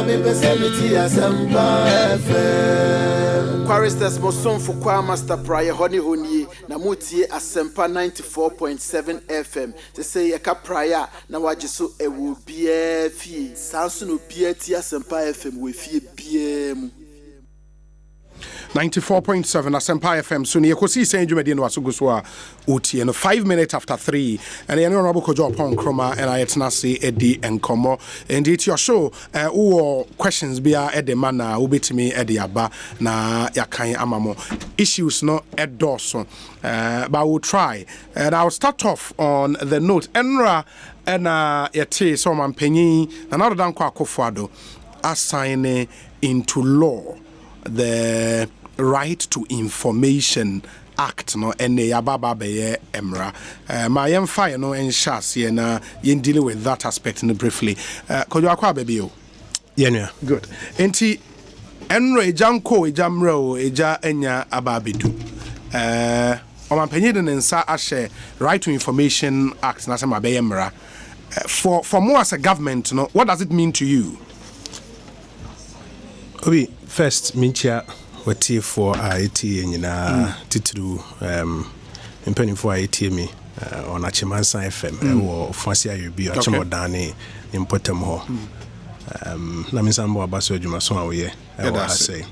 me pesemiti Asempa FM. Choristers moson for choir master prayer honey honey na mutie Asempa 94.7 FM. They say yeka prayer na wajiso ewu bie fi. Sansu no bie ti Asempa FM we fie bie mu. 94.7 Asempa FM. So ni Ekosiisen dwumadi no aso guso a otie no 5 minutes after 3 and the Hon.Kojo Oppong Nkrumah and I etnase edi enkomo and it's your show who questions bia e de mana ubetimi e de aba na yakan amamo issues no edoso but we'll try and I'll start off on the note enra na yete so man panyin na na dan kwa akofado assign into law the Right to Information Act no ene yababa beye emra my fire no enshas ye na yen dealing with that aspect in briefly Kojo akwa baby o yeah good enti enro ejanko ejamro eja enya ababedu omanpanyin ne nsa ahye Right to Information Act na se ma beye emra for more as a government no what does it mean to you? Obi first mincha wati for IT nyina titru impeni for IT me on Achemansa FM wo Fasi Ayubi Achemodane importem ho na minsambo abaso adwuma so awoye I say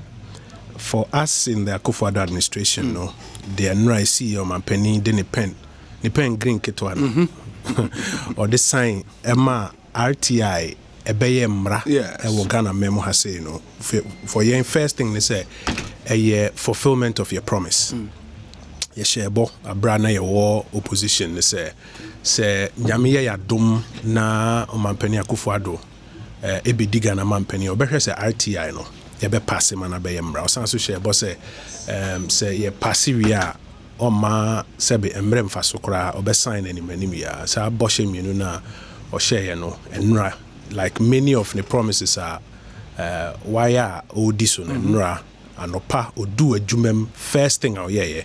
for us in the Akufo-Addo administration no the NRI CEO mampeni de ne pen green ketwa no or the sign Emma RTI ebeye mra e wo Ghana memo ha say no for your first thing they say a fulfillment of your promise. Ye shebo abra na ye war opposition they say nyame ya dom na omampani Akufo-Addo ebedi Ghana mampani obehwe say RTI no ye be pass man abeye mra osanso shebo say ye pass wi a oma sebe emre mfaso kra obe sign anim ya sa boshe mienu na o share no enra like many of the promises are why odiso na nra anopa odu adwumam first thing out yeah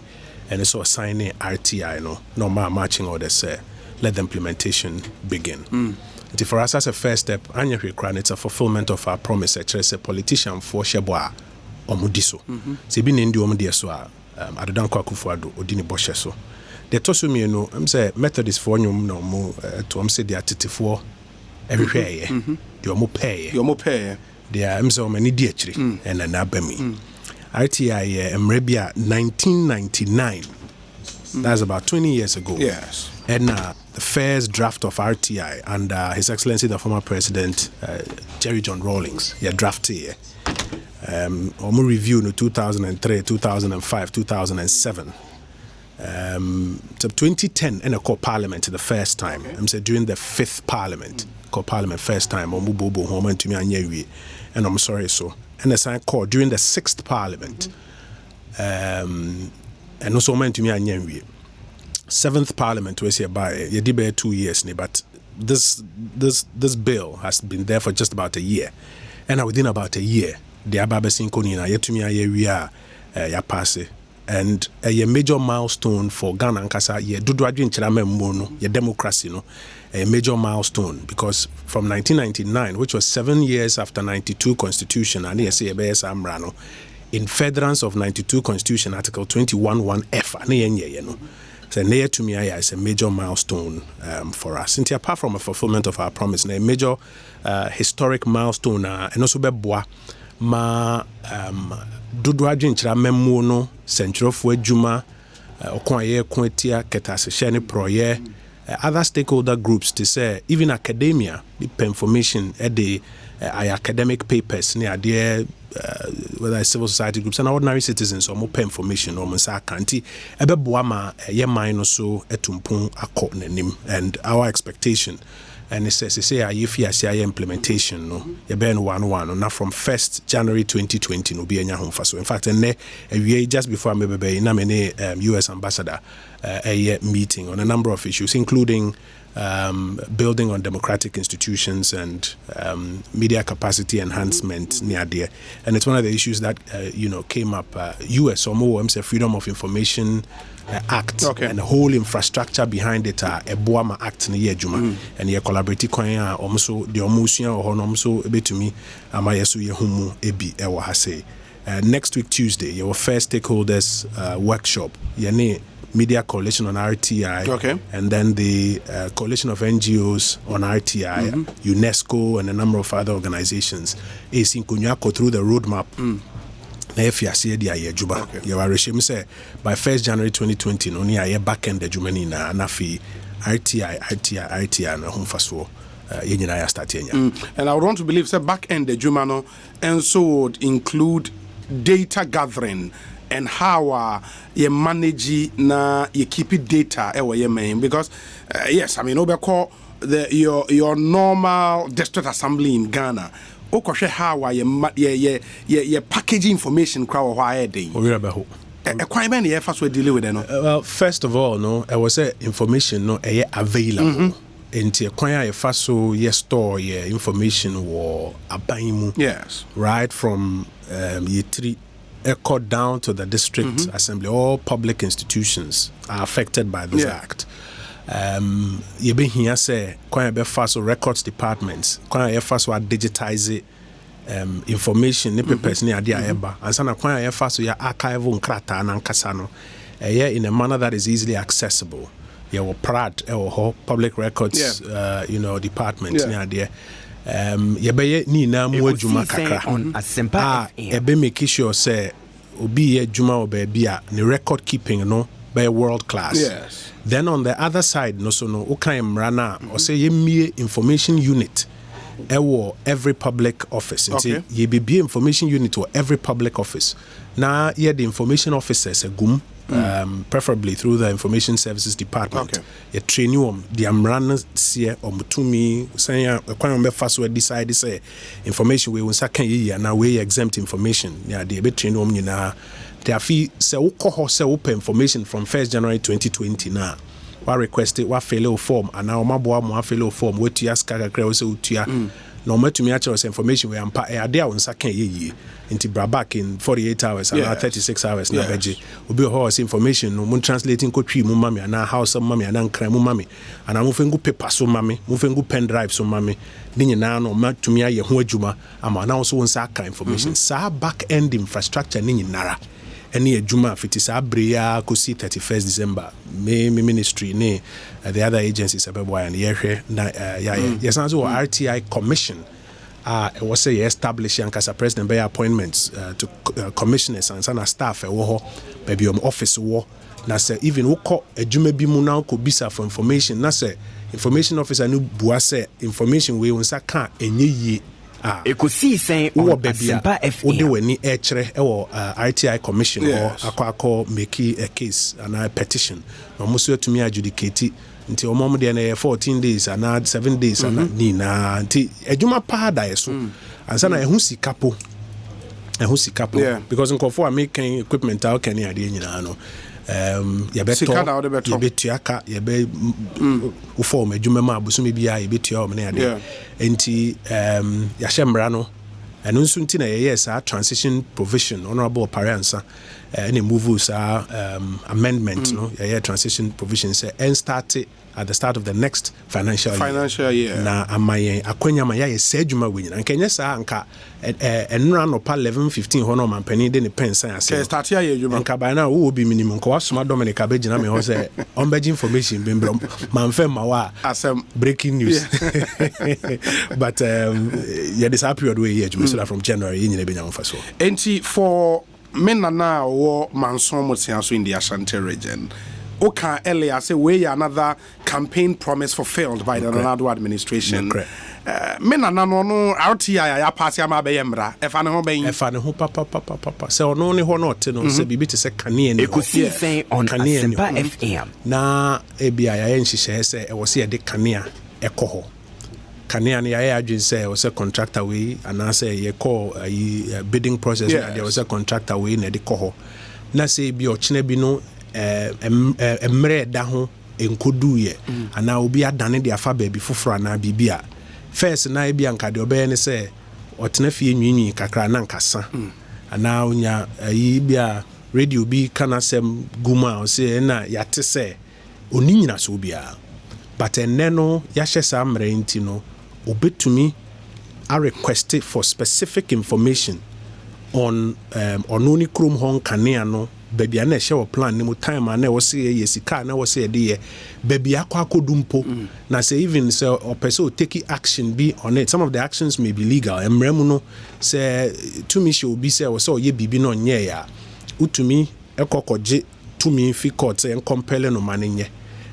and it's so signing RTI no marching orders say let the implementation begin. For us as a first step anya hwekra it's a fulfillment of our promise a politician for sheboa omudiso se bi ne ndi omde so a adodan kwa Akufo-Addo odini boshe so the toso me no am say Methodist for nyum no mo to am say the atitefo everywhere you mo pay they are so many dietri and an abemi RTI Mrebia 1999 that's about 20 years ago. Yes. And the first draft of RTI under His Excellency the former President Jerry John Rawlings drafted here omo review no 2003 2005 2007 to 2010 in a core parliament the first time I'm say during the 5th parliament core parliament first time omo bobo ho man tumi anya wi and I'm sorry so and the sign call during the 6th parliament and also man tumi anya wi 7th parliament we say by ye debate 2 years but this bill has been there for just about a year and within about a year the ababesin konina yetumi aya wi a ya pass and a major milestone for Ghana nkasa ye dodo adwen kyerama mu no ye democracy no a major milestone because from 1999 which was 7 years after 92 constitution and yes amra no in furtherance of 92 constitution article 21(1)(f and ye no so near to me is a major milestone for us and apart from a fulfillment of our promise a major historic milestone and also beboa ma dodo adwen kyerama mu no centrofo adwuma okoaye koetia ketasehye ne proye other stakeholder groups to say even academia the information at the academic papers near there whether it's civil society groups and ordinary citizens or more information or mensa kanti ebeboa ma ye man no so etumpon akọ nanim and our expectation and it says say if you see implementation no you be no one now from 1st January 2020 no be anya homfa so in fact and we just before me na many US ambassador a meeting on a number of issues including building on democratic institutions and media capacity enhancement near there. And it's one of the issues that came up. US or Freedom of Information Act and the whole infrastructure behind it a Boama Act in the Juma and ye collaborate kwanya almost the omusua or almost betumi amayeso ye humu ebi ewo hase. Next week Tuesday your first stakeholders workshop Media Coalition on RTI, and then the Coalition of NGOs on RTI, UNESCO, and a number of other organizations is in Kunyako through the roadmap. If you see the Juba, you are say by 1st January 2020, only a back end the Jumani na nafi RTI na humfaso. And I would want to believe say back end the Jumano and so would include data gathering and how you manage na you keep it data because yes, I mean call your normal district assembly in Ghana. Okoshe how you package information crowd why day. Equipment you first we deal with well, first of all, I was say information available. Into acquire first so store information war abaimu. Yes. Right from year 3 echo down to the district assembly. All public institutions are affected by this act. You be here say quite be fast records departments, quite fast digitize information ni papers ni ade eba and sana quite fast ya archive nkrata na nkasano in a manner that is easily accessible. You were proud public records department ni ade yebeye ni na mu adwuma kakra on Asempa ebe make sure say obi ye adwuma oba a the record keeping by world class. Yes. Then on the other side okay mrana or say ye information unit every public office. Okay. Ye be information unit or every public office. Now the information officers gum preferably through the information services department. Okay. You train you the amrana see omutumi say kwan be fast we decide say information we won't can ye na we exempt information. Yeah, they be train nyina. They say ukoho say open information from 1st January 2020 now. Wa requested wa fill form and now maboa mo fill form wetu aska kakra we say utua no matumi actual information we ampa e ade a wonsa kan ye into back in 48 hours and 36 hours na beji obi ho say information no mun translating ko twi mu mami na house mami na nkran mu mami ana mu fengu paper so mami mu fengu pen drive so mami ni nyina no matumi aye ho adwuma ama na so wonsa kan information sa back end infrastructure ni nyinara any adwuma fiti sa bria ko see 31st December me ministry ne the other agencies abeboy and yehwe na yes na so RTI commission it was say establish Yankasa president by appointments to commissioners and sana staff wo ho baby office wo na say even wo ko adwuma bi mu na ko bisa for information na say information officer no bua say information we won sa kan enye yi Ekosiisen on Asempa FM. Ode wani echere RTI commission or akwa make a case and a petition. No musu etumi adjudicate nti omom de na 14 days and 7 days and ni na nti adwuma pa da yeso. Ansa na ehu sikapo. Because nkofo are making equipment out can ade nyina no. Yebetiaka yebe uform adwuma ma abusumi bia yebetua o me ade enti yahemra no eno nso nti na yes our transition provision honorable parensa any move amendment no transition provision say and start at the start of the next financial year na amaye akwanya ma ya sedwuma wenyina nkenya sa anka enra no pa 11:15 hono mampani de ne pensa ase start ya adwuma nka ba na wo obi minimum nka wasoma Dominic abegina me ho say onbeji information bembro manfa ma wa asem breaking news but this period we here so from January nyina benya mfa so enti for menana wo manson motiaso in the Ashanti region. Okay, earlier say we another campaign promise fulfilled by the Ronaldo administration. Menana no RTI ya pass ya ma be yemra. Efa ne ho ben. Efa ne ho papa. Say ono ne ho not no say bibi te say kane ne. Ekosiisen on Asempa FM. Na ebia ya nhihye say e wo say de kane ekoho. Kane ya adwin say wo say contractor we and say ye call bidding process there was a contractor we na de koho. Na say bi o chine bi no emre da ho enkodu ye ana obi adane de afa baabi foforo na bibia first na e bia nka de obeye ne se otena fie nwinwi kakra na nkasa ana onya yi bia radio bi kana sem guma o se na yate se oni nyina so bia but eneno ya hyesa mre nti no obetumi a request for specific information on ononi krom hon kanea no baby na ehye plan ni mu time na wo se ye sika na wo se de baby akodumpo na say even say or person take action be on it. Some of the actions may be legal emremu no say to me show be say wo say ye bibi no nye ya utumi ekokoje to me fi court say compel no manenye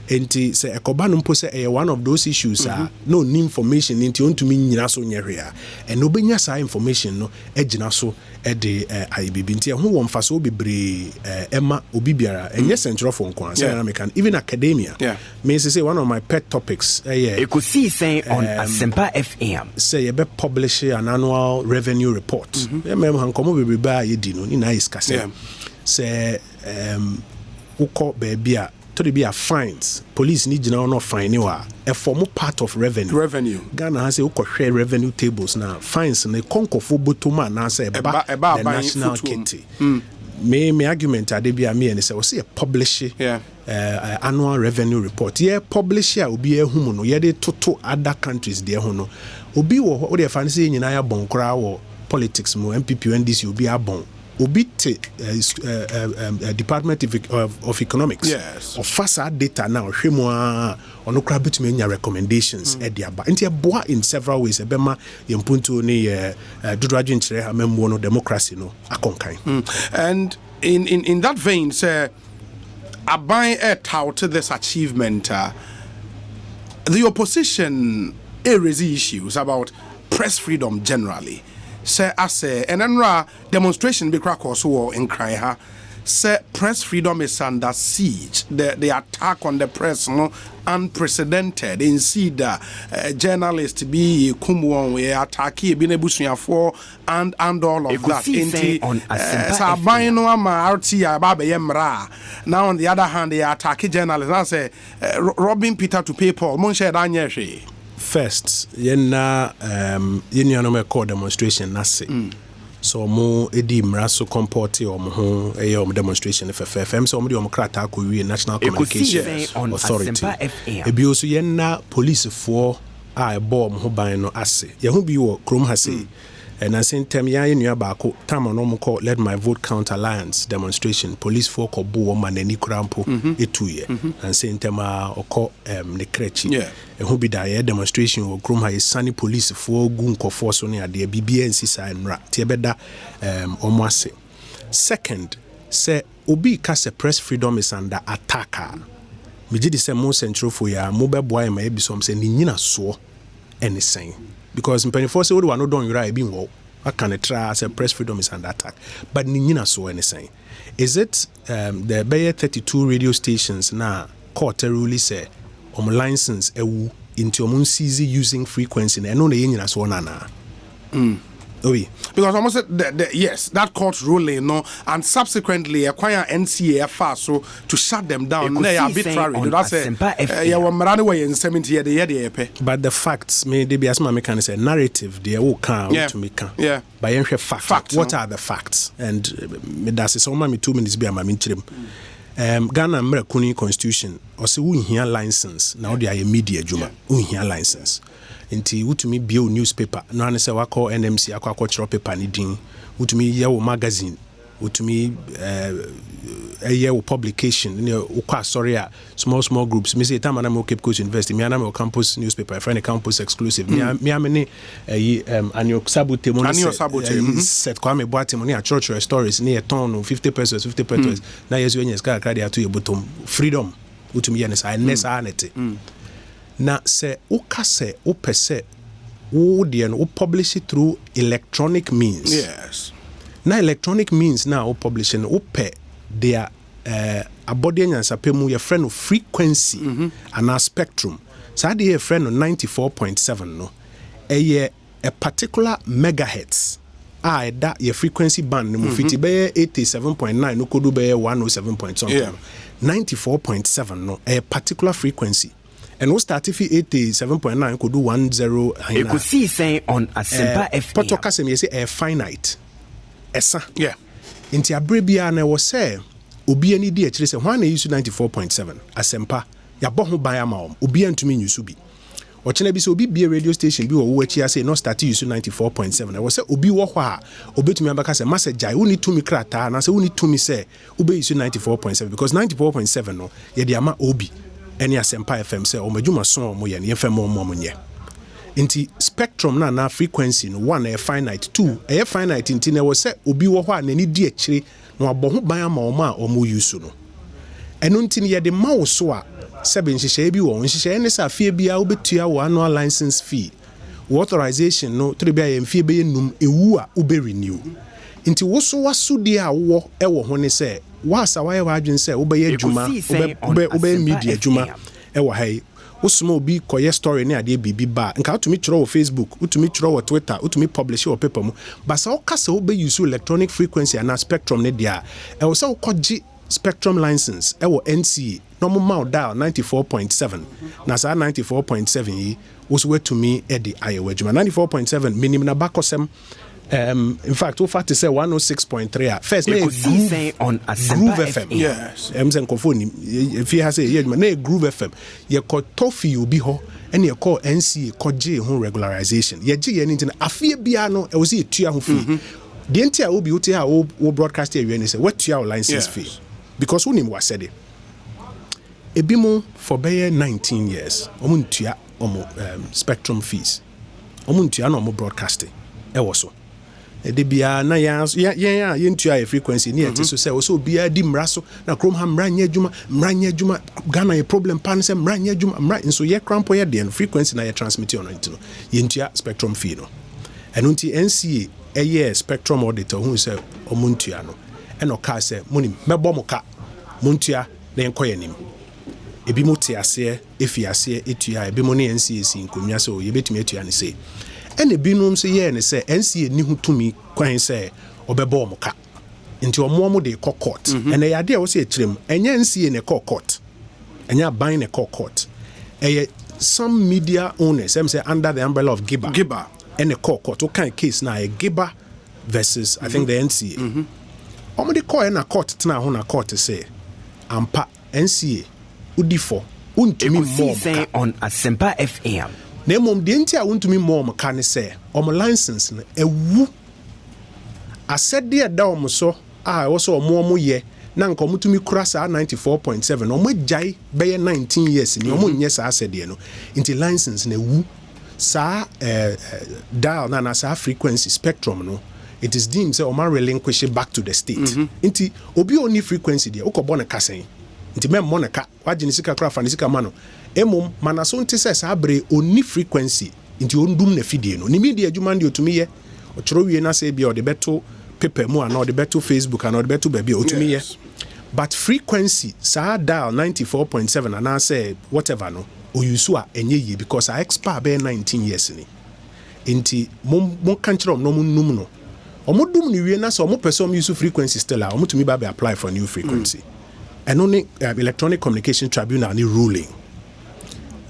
enti say ekoba no mpo say one of those issues no new information enti ontumi nyina so nyehwea and obenya sa information no egina so e de IBB enti ho wo mfa so bebre ema obibiara enye central for nkwan say American even academia me say one of my pet topics Ekosiisen on Asempa FM say you be publish an annual revenue report remember Hon.Kojo bebre ba yedi no ni na iskase say ukọ baabia to be a fines police need no fine wa a form part of revenue Ghana has a share revenue tables now fines na konkofo botoma na say the national kitty me argument ade bia me and say we see publish annual revenue report publish ya obi ehum no ye de toto other countries de ho no obi wo de fa say nyina ya bonkra wo politics mu MPP NDC obi abon Obite Department of Economics of fasa data now hwemo ono kra betumi nya recommendations ediaba nti eboa in several ways ebema yempuntu ni dudradwe nkyere ha memmo no democracy no akonkan and in that vein say aban tout this achievement the opposition raise issues about press freedom generally. Say and then demonstration be crack also in Kraiha. Say press freedom is under siege. The attack on the press no unprecedented. In see the journalists be kumwon we attack be nebusuya for and all of that. Inti sabay no ama RT baba yemra. Now on the other hand they attack journalists. I say robbing Peter to pay Paul. Mon share danyeshi. First, yena no me call demonstration nase. So mo edi mraso comporte o mo ho demonstration FFM so mo di o krata ko wi National Communications Authority. Ebi oso yena police for a bo mo ho ban no ase. Ye ho bi wo krom ha se. And I sent them ya nua baako time no mo call Let My Vote Count Alliance demonstration police for ko bo man ani krampo etuye and sent them oko ne krechi e ho bi da ye demonstration wo krom ha sunny police for gu nkofo so ne ade bibia nsisa nra tie beda omo ase. Second, say obi ka se press freedom is under attack. Me di say mo central for ya mo be boy ma e bi som say ni nyina so anything. Because in 24 say what no don you right being wo I can try say press freedom is under attack but ni nyina so anything is it the Bayer 32 radio stations na court rule say license ewu into seize using frequency and no nyina so na oui because almost yes that court ruling no and subsequently acquire NCAFR so to shut them down they are arbitrary that's way 70 year but the facts may they be as my can say narrative they will come to me can by any fact what are the facts and me that's so me 2 minutes be am minchirem Ghana American constitution or say we here license now they are media juma we here license nti wutumi bio newspaper no ane se wako NMC akwa chiro paper ni din wutumi ye wo magazine wutumi ye wo publication ne ukwa sorry a small groups me say time na me Cape Coast University me na me campus newspaper friend campus exclusive me amene annual sabote mo set kwa me boate mo ne a church stories ne ton 50 pesos na yesu enye ska akra dia to ye bottom freedom wutumi ye ne sa anete na se ukase upese would publish it through electronic means. Yes. Now electronic means now publishing upe their abodian and sapemu your friend of frequency and our spectrum. So the friend of 94.7 no a particular megahertz. That your frequency band no fiti be 87.9 no kodu be 107 point something. 94.7 no a particular frequency. And we start if 87.9 could do 10. Ekosiisen on Asempa FM. Potokasem say a finite. Esa. Yeah. Inti abrebia na was say obi ani di actually say one use 94.7 Asempa ya bo ho ban ama obi antumi nyusu bi. Ochena bi say obi be radio station bi wo achi say no start use 94.7. I was say obi wo ho a obetumi abaka say message I woni tumi krata na say woni tumi say obi use 94.7 because 94.7 no ye di ama obi any Asempa FM say o madwuma so mo ye ne fm mo nye. Inti spectrum na frequency no one a finite, two a finite inti na was say obi wo ho a nani di akire no aboho ban ama o ma o mo use no. Eno nti ne ye de ma wo so a sebe nhihye bi wo nhihye ne sa fie bia obetua wo annual license fee. Wo authorization no to bia ye mfie be num ewu a ube renew. Inti wo so waso di a wo e wo ho ne say wasa waye wadwen say obe ye adwuma obe media adwuma e wo hai usuma obi koye story ne ade bibi ba nka utumi chiro wo Facebook utumi chiro wo Twitter utumi publish wo paper mu basa o kasa obe use electronic frequency and spectrum ne dia e wo say ukoji spectrum license e wo NCA no mo ma dial 94.7 na sa 94.7 yi wo so wetumi e di ayewa adwuma 94.7 minim na bakosem in fact, we fact to say 106.3. First, Ekosiisen on Asempa Groove FM. Yes. If you have say, yeah, Groove FM, you call Toffee, you be ho, and you call NCA, call J home regularization. You G anything. I fear piano, I was here 2 years fee. The entire will be UTA or broadcast area and say, what your license fee? Because who name was said it. A bimo for 19 years, Omuntia, spectrum fees. Omuntia no more broadcasting. Also. De bia na ya yentua a frequency near to say also bia di mraso na krom ha mranya adwuma Ghana a problem pan say mranya adwuma so ye crampo ye de frequency na ye transmit on it no yentua spectrum fee no eno nti NCA eye spectrum auditor who say omuntua no eno ka say monim mebo mo ka muntua na enkoye nim ebi mo te ase efi ase etua ebi mo ne NCA si nkomia so ye betumi etua ne say ene binum se ye ne se NCA ni hutumi kwan se obebo omuka nti omo de court ene ya de wo se ekirem enye NCA ne court enya ban ne court some media owners say under the umbrella of Giba ene court o kan case na Giba versus I think the NCA omo de call na court tena ho na court say ampa NCA udifo untumi Ekosiisen on Asempa FM. Na mom de ntia wontumi mom ka ne se omo license no ewu asede da omo so a wo so omo ye na nka omutumi kura sa 94.7 omo jai be 19 years ni omo nye sa asede no nti license na ewu sa dial na sa frequency spectrum no it is deemed say omo relinquish it back to the state nti obi oni frequency de ukobo na kasen nti mem mo na ka wagene sika kura fa ne sika ma no emom manaso nti se sa abre oni frequency nti ondum na fidie no ni media adwuma ndi otumi ye ochoro wie na se bia o de beto paper mu ana o de beto Facebook ana o de beto baabi otumi ye but frequency sa dial 94.7 ana say whatever no o use a enye ye because I expire be 19 years ni nti mom kanchiro no num no omodum ni wie na so omo person use frequency still a omotumi ba be apply for new frequency and only electronic communication tribunal ni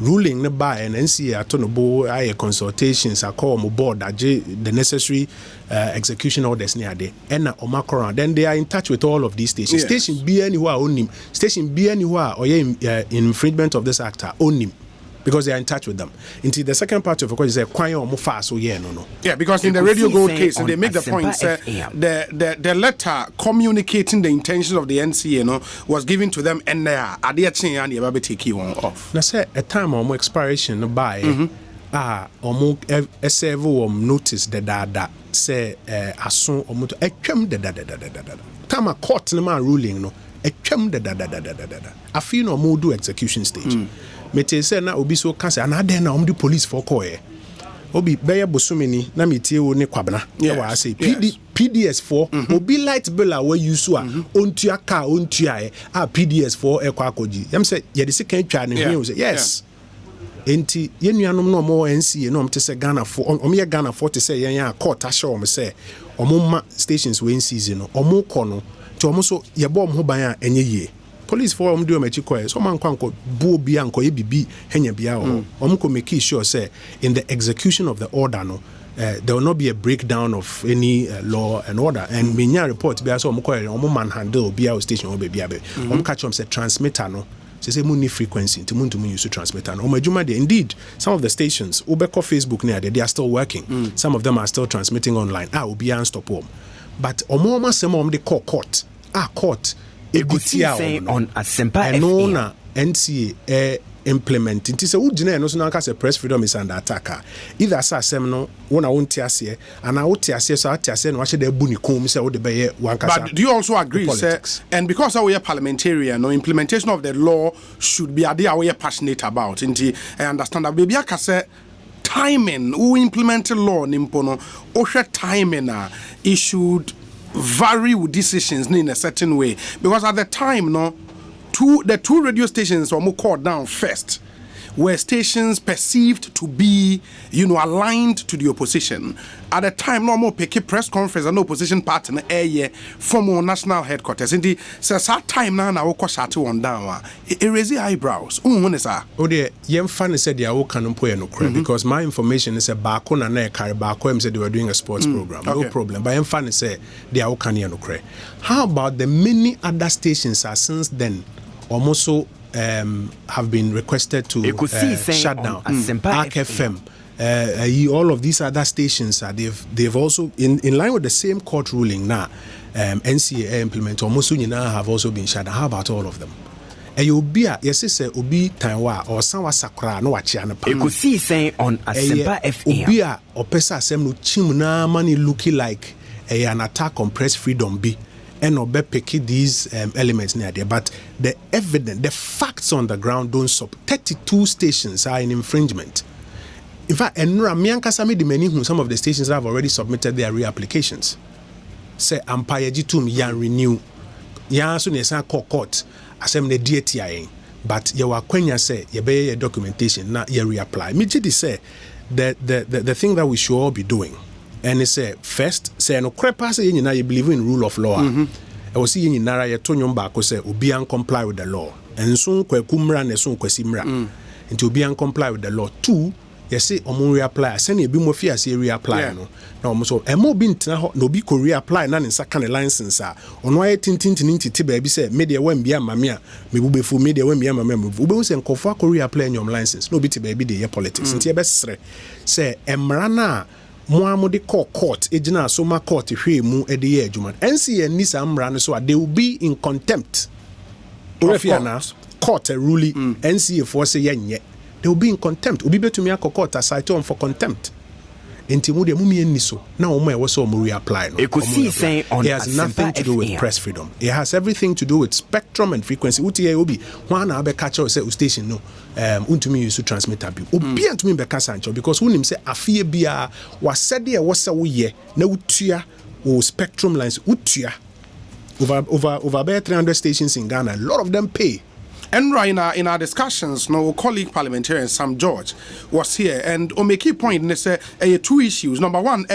ruling ne by and NCA atonobo aye consultations a call mo board the necessary execution orders near there and omakora then they are in touch with all of these stations. Station be anywhere onim station be anywhere or infringement of this act onim because they are in touch with them. Into the second part of the question is quite almost fast so no. Yeah, because in the Radio Gold case they make the point the letter communicating the intentions of the NCA was given to them and they take you off. Now say a time of expiration by serve notice the dada say aso omuto etwam the time a court man ruling no etwam the I feel no more do execution stage. Mete say na obi so kase anade na omdi police for call obi beye bosomeni na metie wo ne kwabna e wa say PDS4 obi light bill a we use a ontua car ontua a PDS4 e kwa akoji yam say ye de sika twa ne hwe say yes enti ye nuanom no mo NCA no mte say Ghana for ye Ghana for te say ye court a show me say omo ma stations we season no omo kɔ no to omo so ye bo omo ban a enye ye police for do me chiko so man kwanko bo bia nko ye bibi henya bia ho ko make sure say in the execution of the order no there will not be a breakdown of any law and order and menya report bia so ko manhandle bia station bia catch say transmitter no say money frequency to use to transmitter no majuma dey indeed some of the stations ubeko Facebook near they are still working some of them are still transmitting online obi an stop home but omo sem dey court court Ekosiisen on Asempa FM na NCA implement nti se ugina no so na say press freedom is under attack either say asem no wona wonti ase ana woti ase so ati ase no ahye da bu ni kom say wo de be one kasa. But do you also agree say and because we are parliamentarian no implementation of the law should be idea we are passionate about nti I understand that baby aka say timing who implement law nimpo no o hwe timing it should vary with decisions in a certain way because at the time no the two radio stations were called down first were stations perceived to be aligned to the opposition at the time no more pick press conference and opposition party na from our national headquarters in the says that time na we shut one down it raise eyebrows the yem fan said they are can because my information is a bako na carry bako said they were doing a sports program no problem but yem fan said they are can how about the many other stations are since then almost have been requested to shut down Asempa FM. All of these other stations they've also in line with the same court ruling now NCA implement almost have also been shut down. How about all of them? Obia yes say obi tanwa or sanwa sakra no wachi anapa Ekosiisen on Asempa FM obia opesa asem no chim na mani looking like an attack on press freedom be and obe pick these elements near there but the evidence the facts on the ground don't stop 32 stations are in infringement. In fact enra miankasa me the many who some of the stations have already submitted their reapplications say ampire gitum yan renew yan so ne san court asem ne DTI but ye wa kwanya say ye be documentation na ye reapply me did say the thing that we should all be doing and it's first say no crepa say you believe in rule of law I was see you nara ye to nyom ba ko say obi an comply with the law and so kwakumra na so kwasimra into obi an comply with the law. Two you say omo reapply say na ebi mo fi ase reapply no na omo so emo bi ntina ho na obi ko reapply na ne saka ne license a ono aye tintintinti ba bi say media wan bia mame a mebubefu media wan bia mame mebu ube say nkofo ko reapply nyom license no bi te ba bi de ye politics nti e be sere say emra na Moamode court ejina so ma court hwe mu ede ye adwuma NCA ni samra no so they will be in contempt court a ruling NCA for say yenye they will be in contempt obi betumi akọ court aside on for contempt enti mu de mu mi so na o mo e wo so mo reapply no Ekosiisen on it has nothing to do with press freedom. It has everything to do with spectrum and frequency. Uti obi one na be catch us say station no untumi use to transmitter bi obi antumi be kasa ancho because unim say afie bia was said e wo se wo ye na utua o spectrum lines utua over 300 stations in Ghana. A lot of them pay. And right now, in our discussions, no colleague parliamentarian Sam George was here, and on my key point, they say two issues. Number one,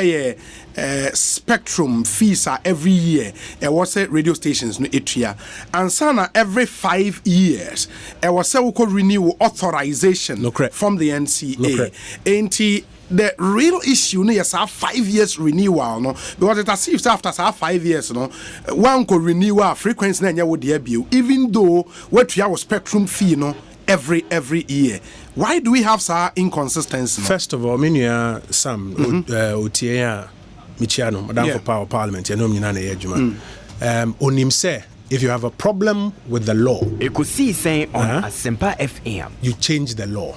spectrum fees are every year. Was radio stations no etria, and sana every 5 years. Was renew authorization from the NCA. The real issue is 5 years renewal, no, because it as if after 5 years, no, one could renew our frequency and would debut, even though what we have spectrum fee, no, every year. Why do we have such inconsistency? No? First of all, Sam Otia Michiano, Madam for Power Parliament, you know me onim say if you have a problem with the law, Ekosiisen on Asempa FM, you change the law.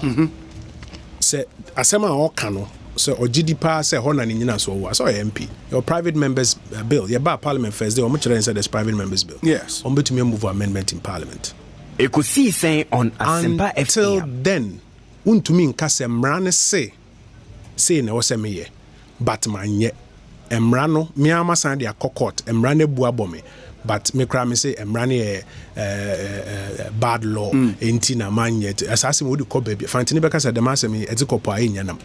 Say asema okano so ogidipa say hona ni nyina so wa so MP your private members bill your bar parliament first day o mo chere say there's private members bill yes on betumi move amendment in parliament Ekosiisen on Asempa FM until then untumi nka se mra ne say na wo se meye but manye emra no me amasan de akokot emra ne bu abome but me cry me say emrani bad law enti na manye asase mo di ko baby fantini beka say dem asem e ti kopo ayi nyanam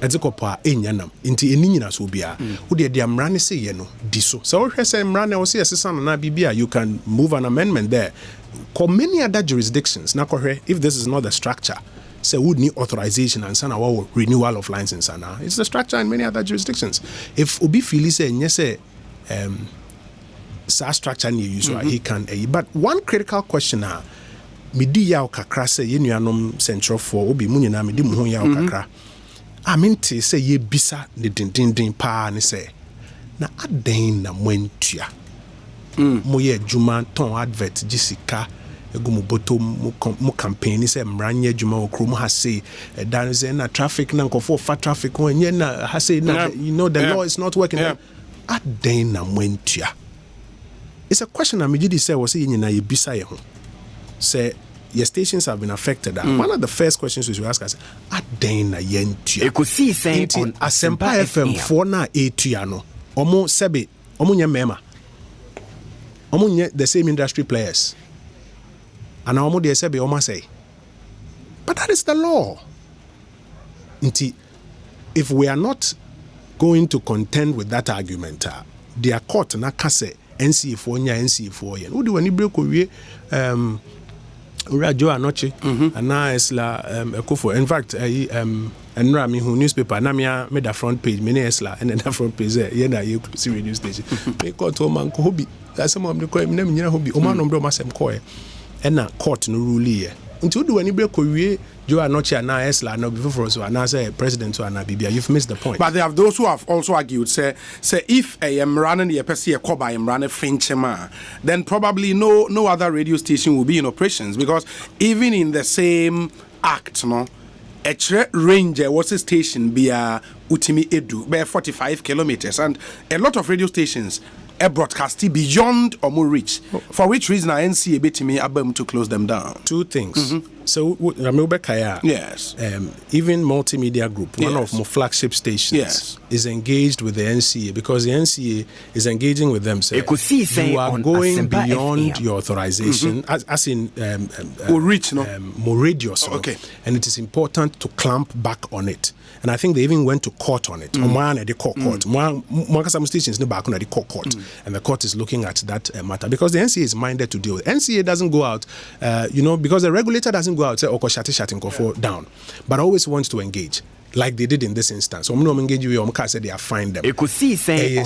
Ezekopa enyanam inti eni nyina so bia wo de amrane se ye no di so wo hwɛ sɛ mrane wo se yesesa na bibia you can move an amendment there. Many other jurisdictions na kohwe if this is not the structure say would need authorization and sana wa renewal of license ana it's the structure in many other jurisdictions. If obi feel say nye say sa structure ni use he can but one critical question medi ya kakra say ye nuanom central for obi mu nyina medi mu ho ya kakra aminti say ye bisa ne dindindin pa ne say na aden na mwantua mo ye adwuma ton advert gisika egu mo boto mo campaign say mranye adwuma okro mo ha say dan say na traffic na nkofo fa traffic ho nye na ha say na you know the law is not working aden na mwantua. It's a question I made say was say nyina ye bisa ye ho say your stations have been affected. One of the first questions we should ask us, aden na yentua. Ekosiisen on Asempa FM 4 na etua no. Omo sebe, omo nye mema. Omo nye the same industry players. And omo de sebe omo say. But that is the law. Inti, if we are not going to contend with that argument, their court na kase NC4 nya NC4 yen. Udi wani break owie Urajo anoche and now it's la ekofo. In fact enra mi hu newspaper na me da front page me na esla and the front page here na you see radio station me court o man ko hobi that's some of the crime na me nyina hobi o man no bro masem ko e na court no rule here until do any break owie jo anoche na esla na before so na say president so na bibia you've missed the point. But there have those who have also argued say if I am running the person a coba am running Frenchman, then probably no other radio station will be in operations, because even in the same act a ranger was a station be utimi edu by 45 kilometers, and a lot of radio stations are broadcasting beyond or more reach, for which reason I NCA betimi abem to close them down. Two things. So Ramilbe Kaya, yes, even multimedia group, one of my flagship stations, is engaged with the NCA, because the NCA is engaging with them. So you are going beyond your authorization, as in more reach, more radius. Okay, and it is important to clamp back on it. And I think they even went to court on it. They court. Some stations no back on the court, and the court is looking at that matter, because the NCA is minded to deal with. NCA doesn't go out, because the regulator doesn't go out say shutting down, but always wants to engage, like they did in this instance. Engage you, say they are fine them.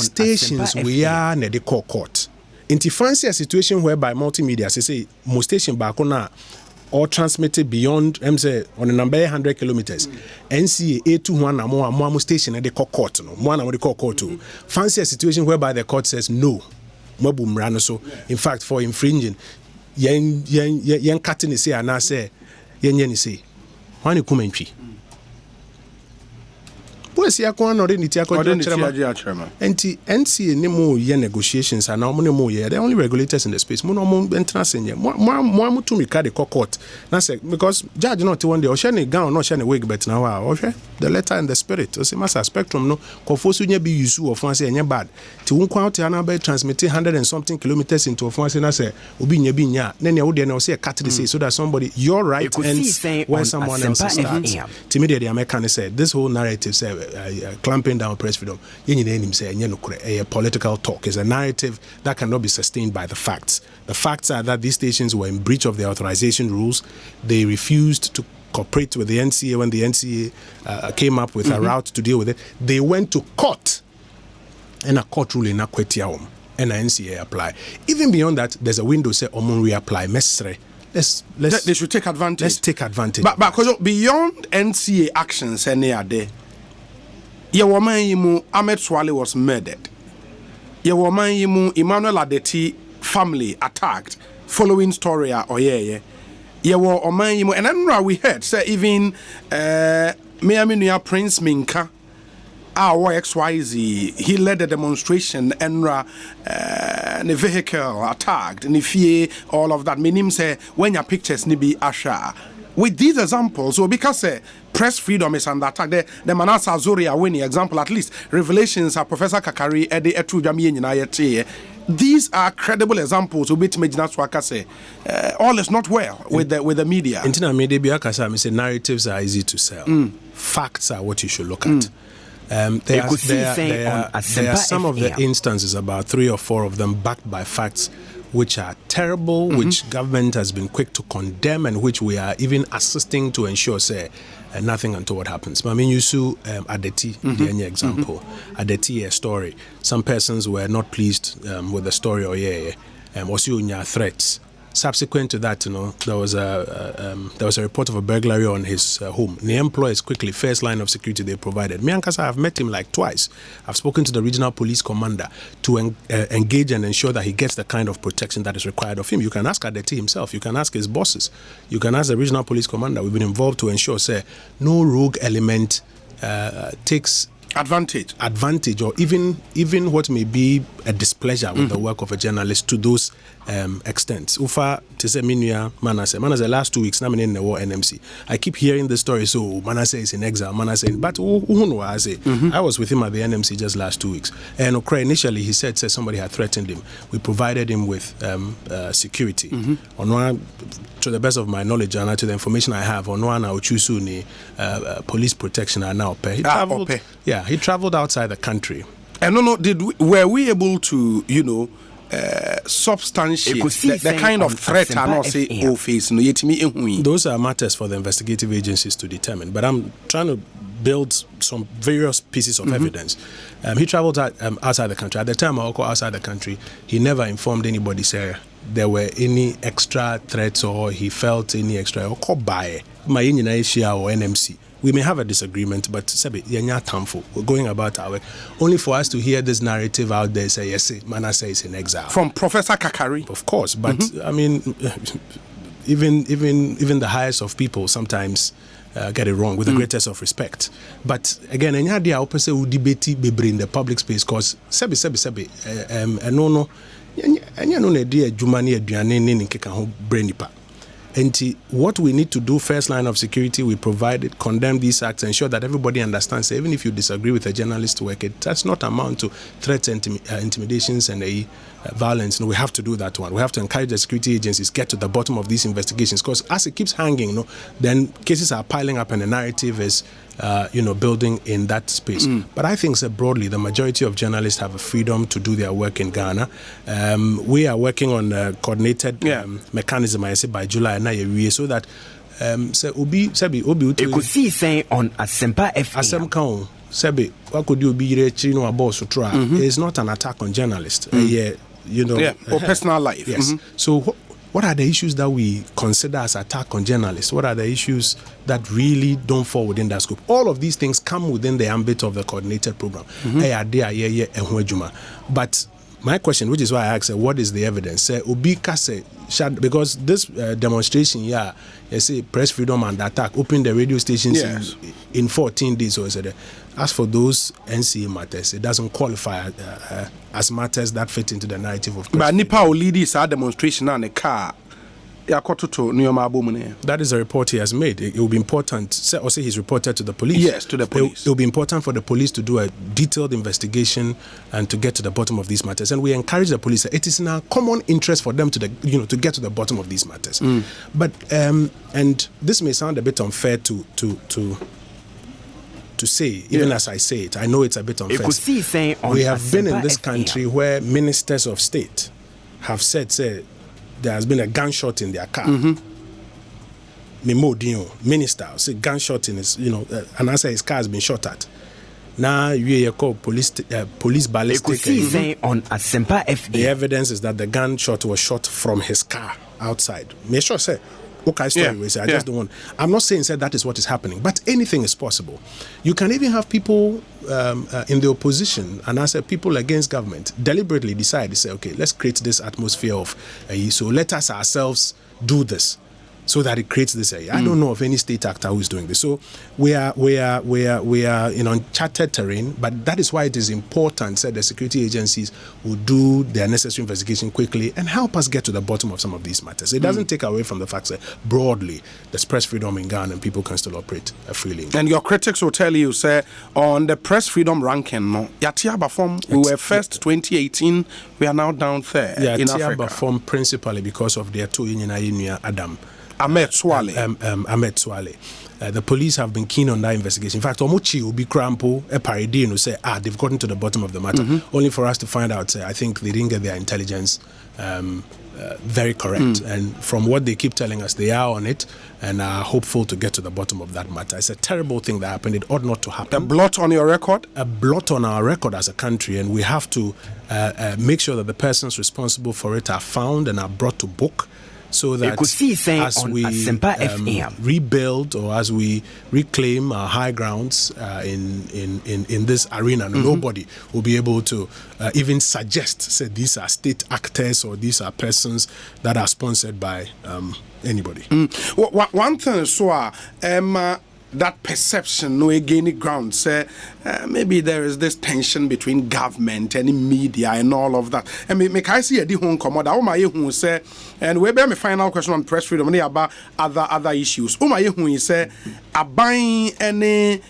Stations we are near the court. In fancy a situation whereby multimedia say most station back on or transmitted beyond say on a number 100 kilometers. NCA A21 and more station at the court. One of the court too. Fancy a situation whereby the court says no. So in fact, for infringing, yen cutting say and I say yen say why you come and NCA nemo ye negotiations and now money more the only regulators in the space. Court. Because judge not one day or shiny gown or shiny wig, but now the letter and the spirit. So massa spectrum no confosu be use of fancy and bad. To unquote transmitting 100 and something kilometers into a fancy and say Ubinya binya, then you would say a cat say so that somebody your right ends when someone else starts. To me the American said this whole narrative said clamping down press freedom, a political talk is a narrative that cannot be sustained by the facts. The facts are that these stations were in breach of the authorization rules. They refused to cooperate with the NCA when the NCA came up with a route to deal with it. They went to court, and a court ruling na kwetiaum, and the NCA apply. Even beyond that, there's a window say omun reapply. They should take advantage. Let's take advantage. But beyond NCA actions, any are there. Yewoman Ahmed Swale was murdered. Yewoman Emmanuel Adeti family attacked following story Yewo Oman and then we heard say even Miaminia Prince Minka our XYZ he led a demonstration and the vehicle attacked and if all of that meaning say when your pictures ni be asha. With these examples, so because press freedom is under attack, the Manasa Azuri are winning example, at least revelations are Professor Kakari, Eddie Etu Jami, these are credible examples of which all is not well with the media. Internet media, say narratives are easy to sell. facts are what you should look at. There are some of the instances, about 3 or 4 of them, backed by facts which are terrible, which government has been quick to condemn, and which we are even assisting to ensure, nothing untoward happens. I mean, you saw Adeti, the example. Adeti, a story. Some persons were not pleased with the story, or also threats. Subsequent to that, there was a report of a burglary on his home. The employees quickly, first line of security they provided. Me and Kasa, I've met him like twice. I've spoken to the regional police commander to engage and ensure that he gets the kind of protection that is required of him. You can ask Adeti himself. You can ask his bosses. You can ask the regional police commander. We've been involved to ensure, no rogue element takes advantage, or even what may be a displeasure with the work of a journalist to those extents. Ufa tese minua Manasseh last 2 weeks na me in the war NMC. I keep hearing the story, so Manasseh is in exile, but I was with him at the NMC just last 2 weeks, and initially he said somebody had threatened him. We provided him with security. On one, to the best of my knowledge and to the information I have, on one police protection are now pay. He traveled outside the country. And were we able to, substantiate the kind of threat I not say face? Those are matters for the investigative agencies to determine. But I'm trying to build some various pieces of evidence. He traveled outside the country. At the time, outside the country, he never informed anybody, there were any extra threats or he felt any extra or NMC. We may have a disagreement, but we're going about our way. Only for us to hear this narrative out there, say, yes, Manasseh is in exile. From Professor Kakari? Of course, but I mean, even the highest of people sometimes get it wrong with the greatest of respect. But again, any idea how person will debate in the public space, because And what we need to do, first line of security, we provided, condemn these acts, ensure that everybody understands, even if you disagree with a journalist's work, it does not amount to threats, intimidations, and violence. No, we have to do that one. We have to encourage the security agencies get to the bottom of these investigations, because as it keeps hanging, then cases are piling up and the narrative is building in that space. But I think broadly, the majority of journalists have a freedom to do their work in Ghana. We are working on a coordinated mechanism, I say, by July, so that Ekosiisen on Asempa FM. Asempa, what could you be It's not an attack on journalists. Or personal life. Yes. So what are the issues that we consider as attack on journalists? What are the issues that really don't fall within that scope? All of these things come within the ambit of the coordinated program. But my question, which is why I asked, what is the evidence? Because this demonstration, you say press freedom and attack, open the radio stations in 14 days. So as for those NCA matters, it doesn't qualify as matters that fit into the narrative of press. But Nipa will lead this demonstration on a car. That is a report he has made. It will be important. Say he's reported to the police. Yes, to the police. It will be important for the police to do a detailed investigation and to get to the bottom of these matters. And we encourage the police. It is in our common interest for them to get to the bottom of these matters. But and this may sound a bit unfair to say, even as I say it. I know it's a bit unfair. We have been in this country where ministers of state have said, there has been a gunshot in their car. Minister, say gunshot in his, and answer his car has been shot at. Now you call police ballistic. On Asempa FM. The evidence is that the gunshot was shot from his car outside. Make sure I just don't want. I'm not saying that is what is happening, but anything is possible. You can even have people in the opposition, and as people against government, deliberately decide to say, okay, let's create this atmosphere of so let us ourselves do this, so that it creates this area. I don't know of any state actor who is doing this. So we are in uncharted terrain, but that is why it is important that the security agencies will do their necessary investigation quickly and help us get to the bottom of some of these matters. It doesn't take away from the fact that broadly there's press freedom in Ghana and people can still operate freely. And your critics will tell you, on the press freedom ranking, we were first 2018, we are now down there in Africa. Principally because of their two Adam. Ahmed Swale. Ahmed Swale. the police have been keen on that investigation. In fact, Omochi Obi Krampo, a parody, say, they've gotten to the bottom of the matter, only for us to find out, I think they didn't get their intelligence very correct. And from what they keep telling us, they are on it and are hopeful to get to the bottom of that matter. It's a terrible thing that happened. It ought not to happen. A blot on your record? A blot on our record as a country, and we have to make sure that the persons responsible for it are found and are brought to book, so that Ekosiisen as on we Asempa FM. rebuild or as we reclaim our high grounds in this arena, nobody will be able to even suggest, say, these are state actors or these are persons that are sponsored by anybody. One thing, so that perception no gaining ground, say maybe there is this tension between government and media and all of that. And me I see a di Hon.Kojo who say, and we be my final question on press freedom about other issues. Who say aban any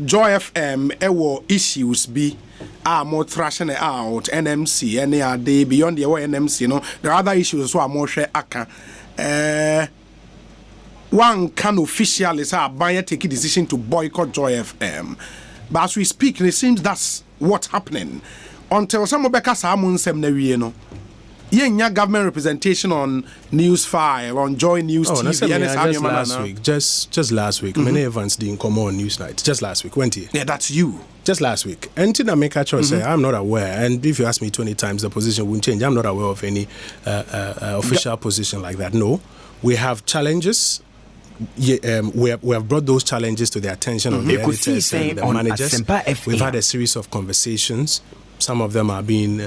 Joy FM issues be are more thrashing out NMC any are they beyond the NMC, you know, there are other issues so are more share aka one can officially say buyer take a decision to boycott Joy FM. But as we speak, it seems that's what's happening. Until some of Becca Samun Semnery, you know. Yeah, government representation on News File, on Joy News TV. Just last week, many events didn't come on Newsnight. Just last week, went he? Yeah, that's you. Just last week. And to make a choice, I'm not aware. And if you ask me 20 times, the position won't change. I'm not aware of any official position like that. No, we have challenges. We have brought those challenges to the attention of the editors and the managers. We've had a series of conversations. Some of them are being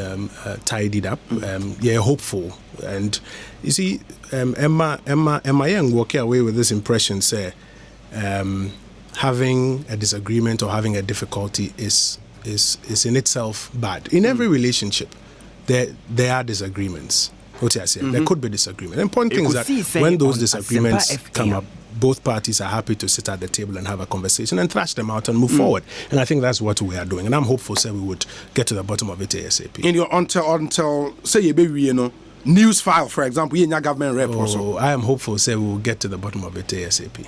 tidied up. Hopeful. And you see, Emma Young walking away with this impression, say, having a disagreement or having a difficulty is in itself bad. In every relationship, there are disagreements. What I say, there could be disagreement. The important thing is that when those disagreements come up, both parties are happy to sit at the table and have a conversation and thrash them out and move forward. And I think that's what we are doing. And I'm hopeful, say, we would get to the bottom of it ASAP. In your until say you know, News File, for example, in your government rep also. I am hopeful, say, we will get to the bottom of it ASAP.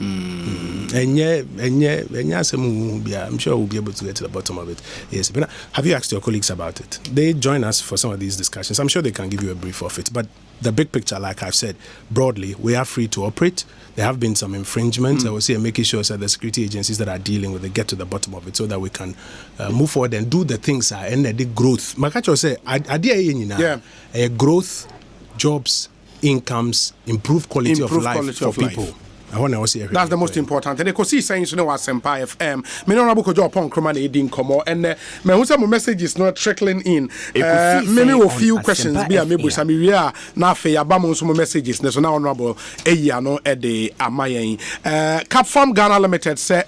I'm sure we'll be able to get to the bottom of it. Yes. But have you asked your colleagues about it? They join us for some of these discussions. I'm sure they can give you a brief of it. But the big picture, like I've said, broadly, we are free to operate. There have been some infringements. I will say making sure that the security agencies that are dealing with it get to the bottom of it so that we can move forward and do the things and the growth. Makacho say, growth, jobs, incomes, improved quality of life for people. That's the most important. And Ekosiisen you know Asempa FM. Me Hon.Kojo Oppong Nkrumah na edi nkomo and me who some messages not trickling in. Many of few questions be amibu sami we are na fe aba mo some messages na so na Honorable eyi no e de amayen. Capfarm Ghana Limited say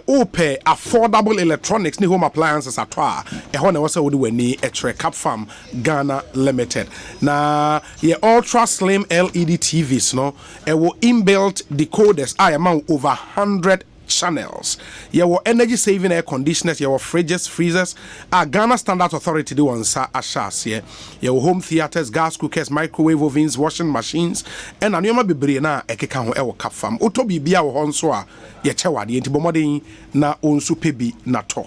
ope affordable electronics ni home appliances atwa. E ho na wo say wo de wani e tre Capfarm Ghana Limited. Na ye ultra slim LED TVs no e wo inbuilt decoders I amount over 100 channels. Your energy saving air conditioners, your fridges, freezers. Ghana Standard Authority do on sa ashas here. Your home theaters, gas cookers, microwave ovens, washing machines, and anyoma bebre na ekeka ho e wo Capfarm. Oto bibia wo hon so a ye chewade enti bomoden na onsu pebi na to.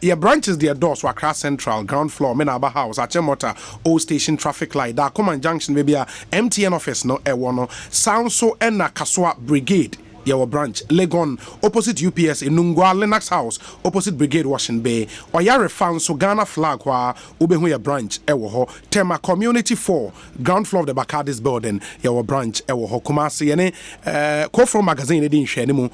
Your branches their doors were Accra Central, ground floor, Menaba House, Achemota, Old Station Traffic Light, da Command Junction maybe a MTN office no e wono. Sound so and na Kaswa Brigade. Your branch, Legon, opposite UPS in Nungwa Lennox House, opposite Brigade Washington Bay, or Yare found so Ghana flag wa Ubehuya branch, Ewoho, Tema Community 4, ground floor of the Bakadis building, your branch, Ewoho, Kumasi, and Kofro magazine, Edin Shenimu,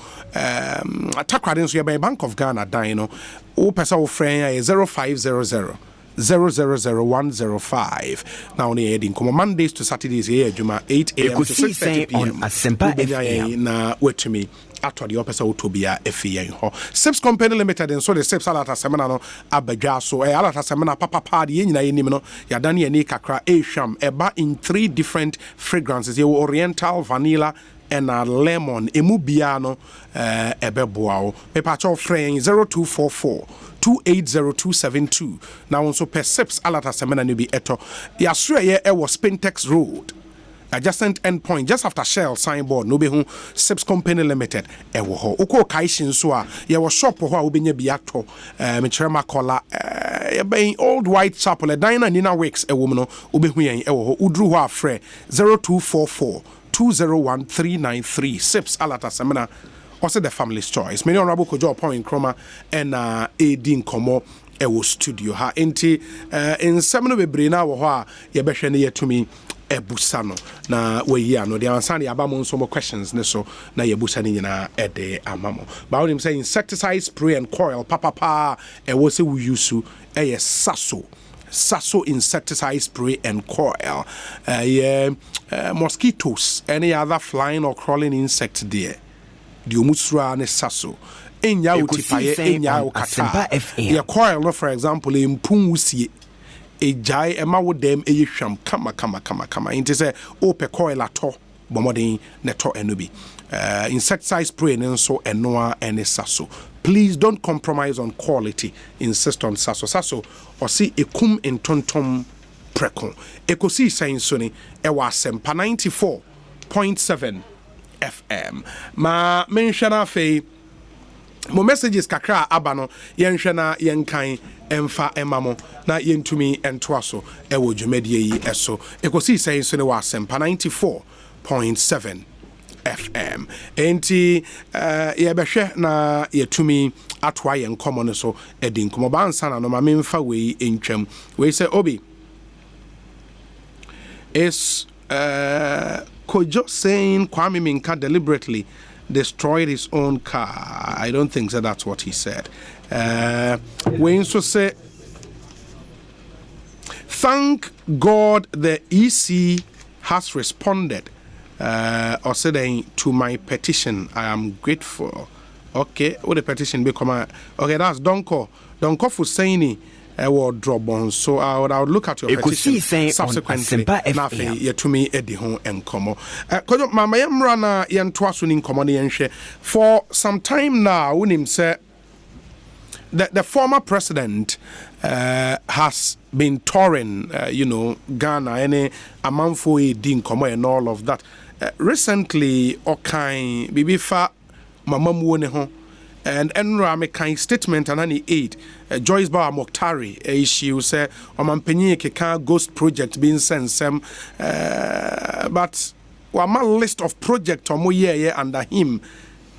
Takradins, your Bank of Ghana, Dino, Upesa friend 0500. 000105. Now only heading come Mondays to Saturdays here, Juma 8 a.m. to 6:30 p.m. on Asempa FM. Na wait to me. Actually, opesa utobia FEA ho. Sips Company Limited and so the Sips alata semana no abadwa so alata semana papa party nyina yenim no ya dane ani kakra sham eba in 3 different fragrances. You oriental, vanilla and lemon emubiano ebeboao. Pepa cho friend 0244 280272. Now also per Sips alata semana no bi eto. Ya sure ye was Spintex Road. adjacent endpoint just after Shell signboard no be hu Sips Company Limited ewo ho uko kaishin so a ye wo shop ho a obenya bi ato me chrema kola ye ben Old White Chapel Dina Nina Wakes ewo mu no obehu yen ewo ho udru ho afre 0244 201 393 Sips alata semina also the family's choice. Me Hon.Kojo Oppong Nkrumah and AD Nkomo ewo studio ha enti in semino bebre na wo ho a ye behwe ne yetumi ebusano na we yi ano the answer the abamo nso mo questions ne so na ye busa ne nyina ede amamo ba wonim say insecticide spray and coil papa ewo se we use eye saso insecticide spray and coil mosquitoes any other flying or crawling insect there the omusura ne saso enya utipaye enya okata ye coil no for example empun wusie ejai ema wo dem eyehwam kama inte say ope coil ato bomodin neto enobi insecticide spray nso enoa ene saso. Please don't compromise on quality, insist on saso or see ekum entontom preko Ekosiisen soni ewa Asempa 94.7 FM ma menshana fe mo messages kakra abano yenhwe na yenkan emfa emamo na yentumi entoaso ewo dwumadie yi eso Ekosiisen so ne wa Asempa 94.7 FM enti yebehwe na yetumi atwa yen komo no so edi nkomo bansa na no ma memfa we entwam we say obi is Kojo saying Kwame Minka deliberately destroyed his own car. I don't think that that's what he said. We also say thank God the EC has responded or said to my petition. I am grateful. Okay, what the petition become? Okay, that's Donko for saying drop on. So I would look at your petition subsequently. Nafe yetumi edi ho enkomo. Kojo mama yemra na yentwaso ni nkomo ne yenhwe. For some time now, unim say the former president has been touring, Ghana, any amanfo edi nkomo and all of that. Recently, Okai bibifa mama mu ne ho. And Enra me kind statement and any aid Joyce Bar Mokhtari issue say Omampenyi keka ghost project being sent some but my list of project omo year under him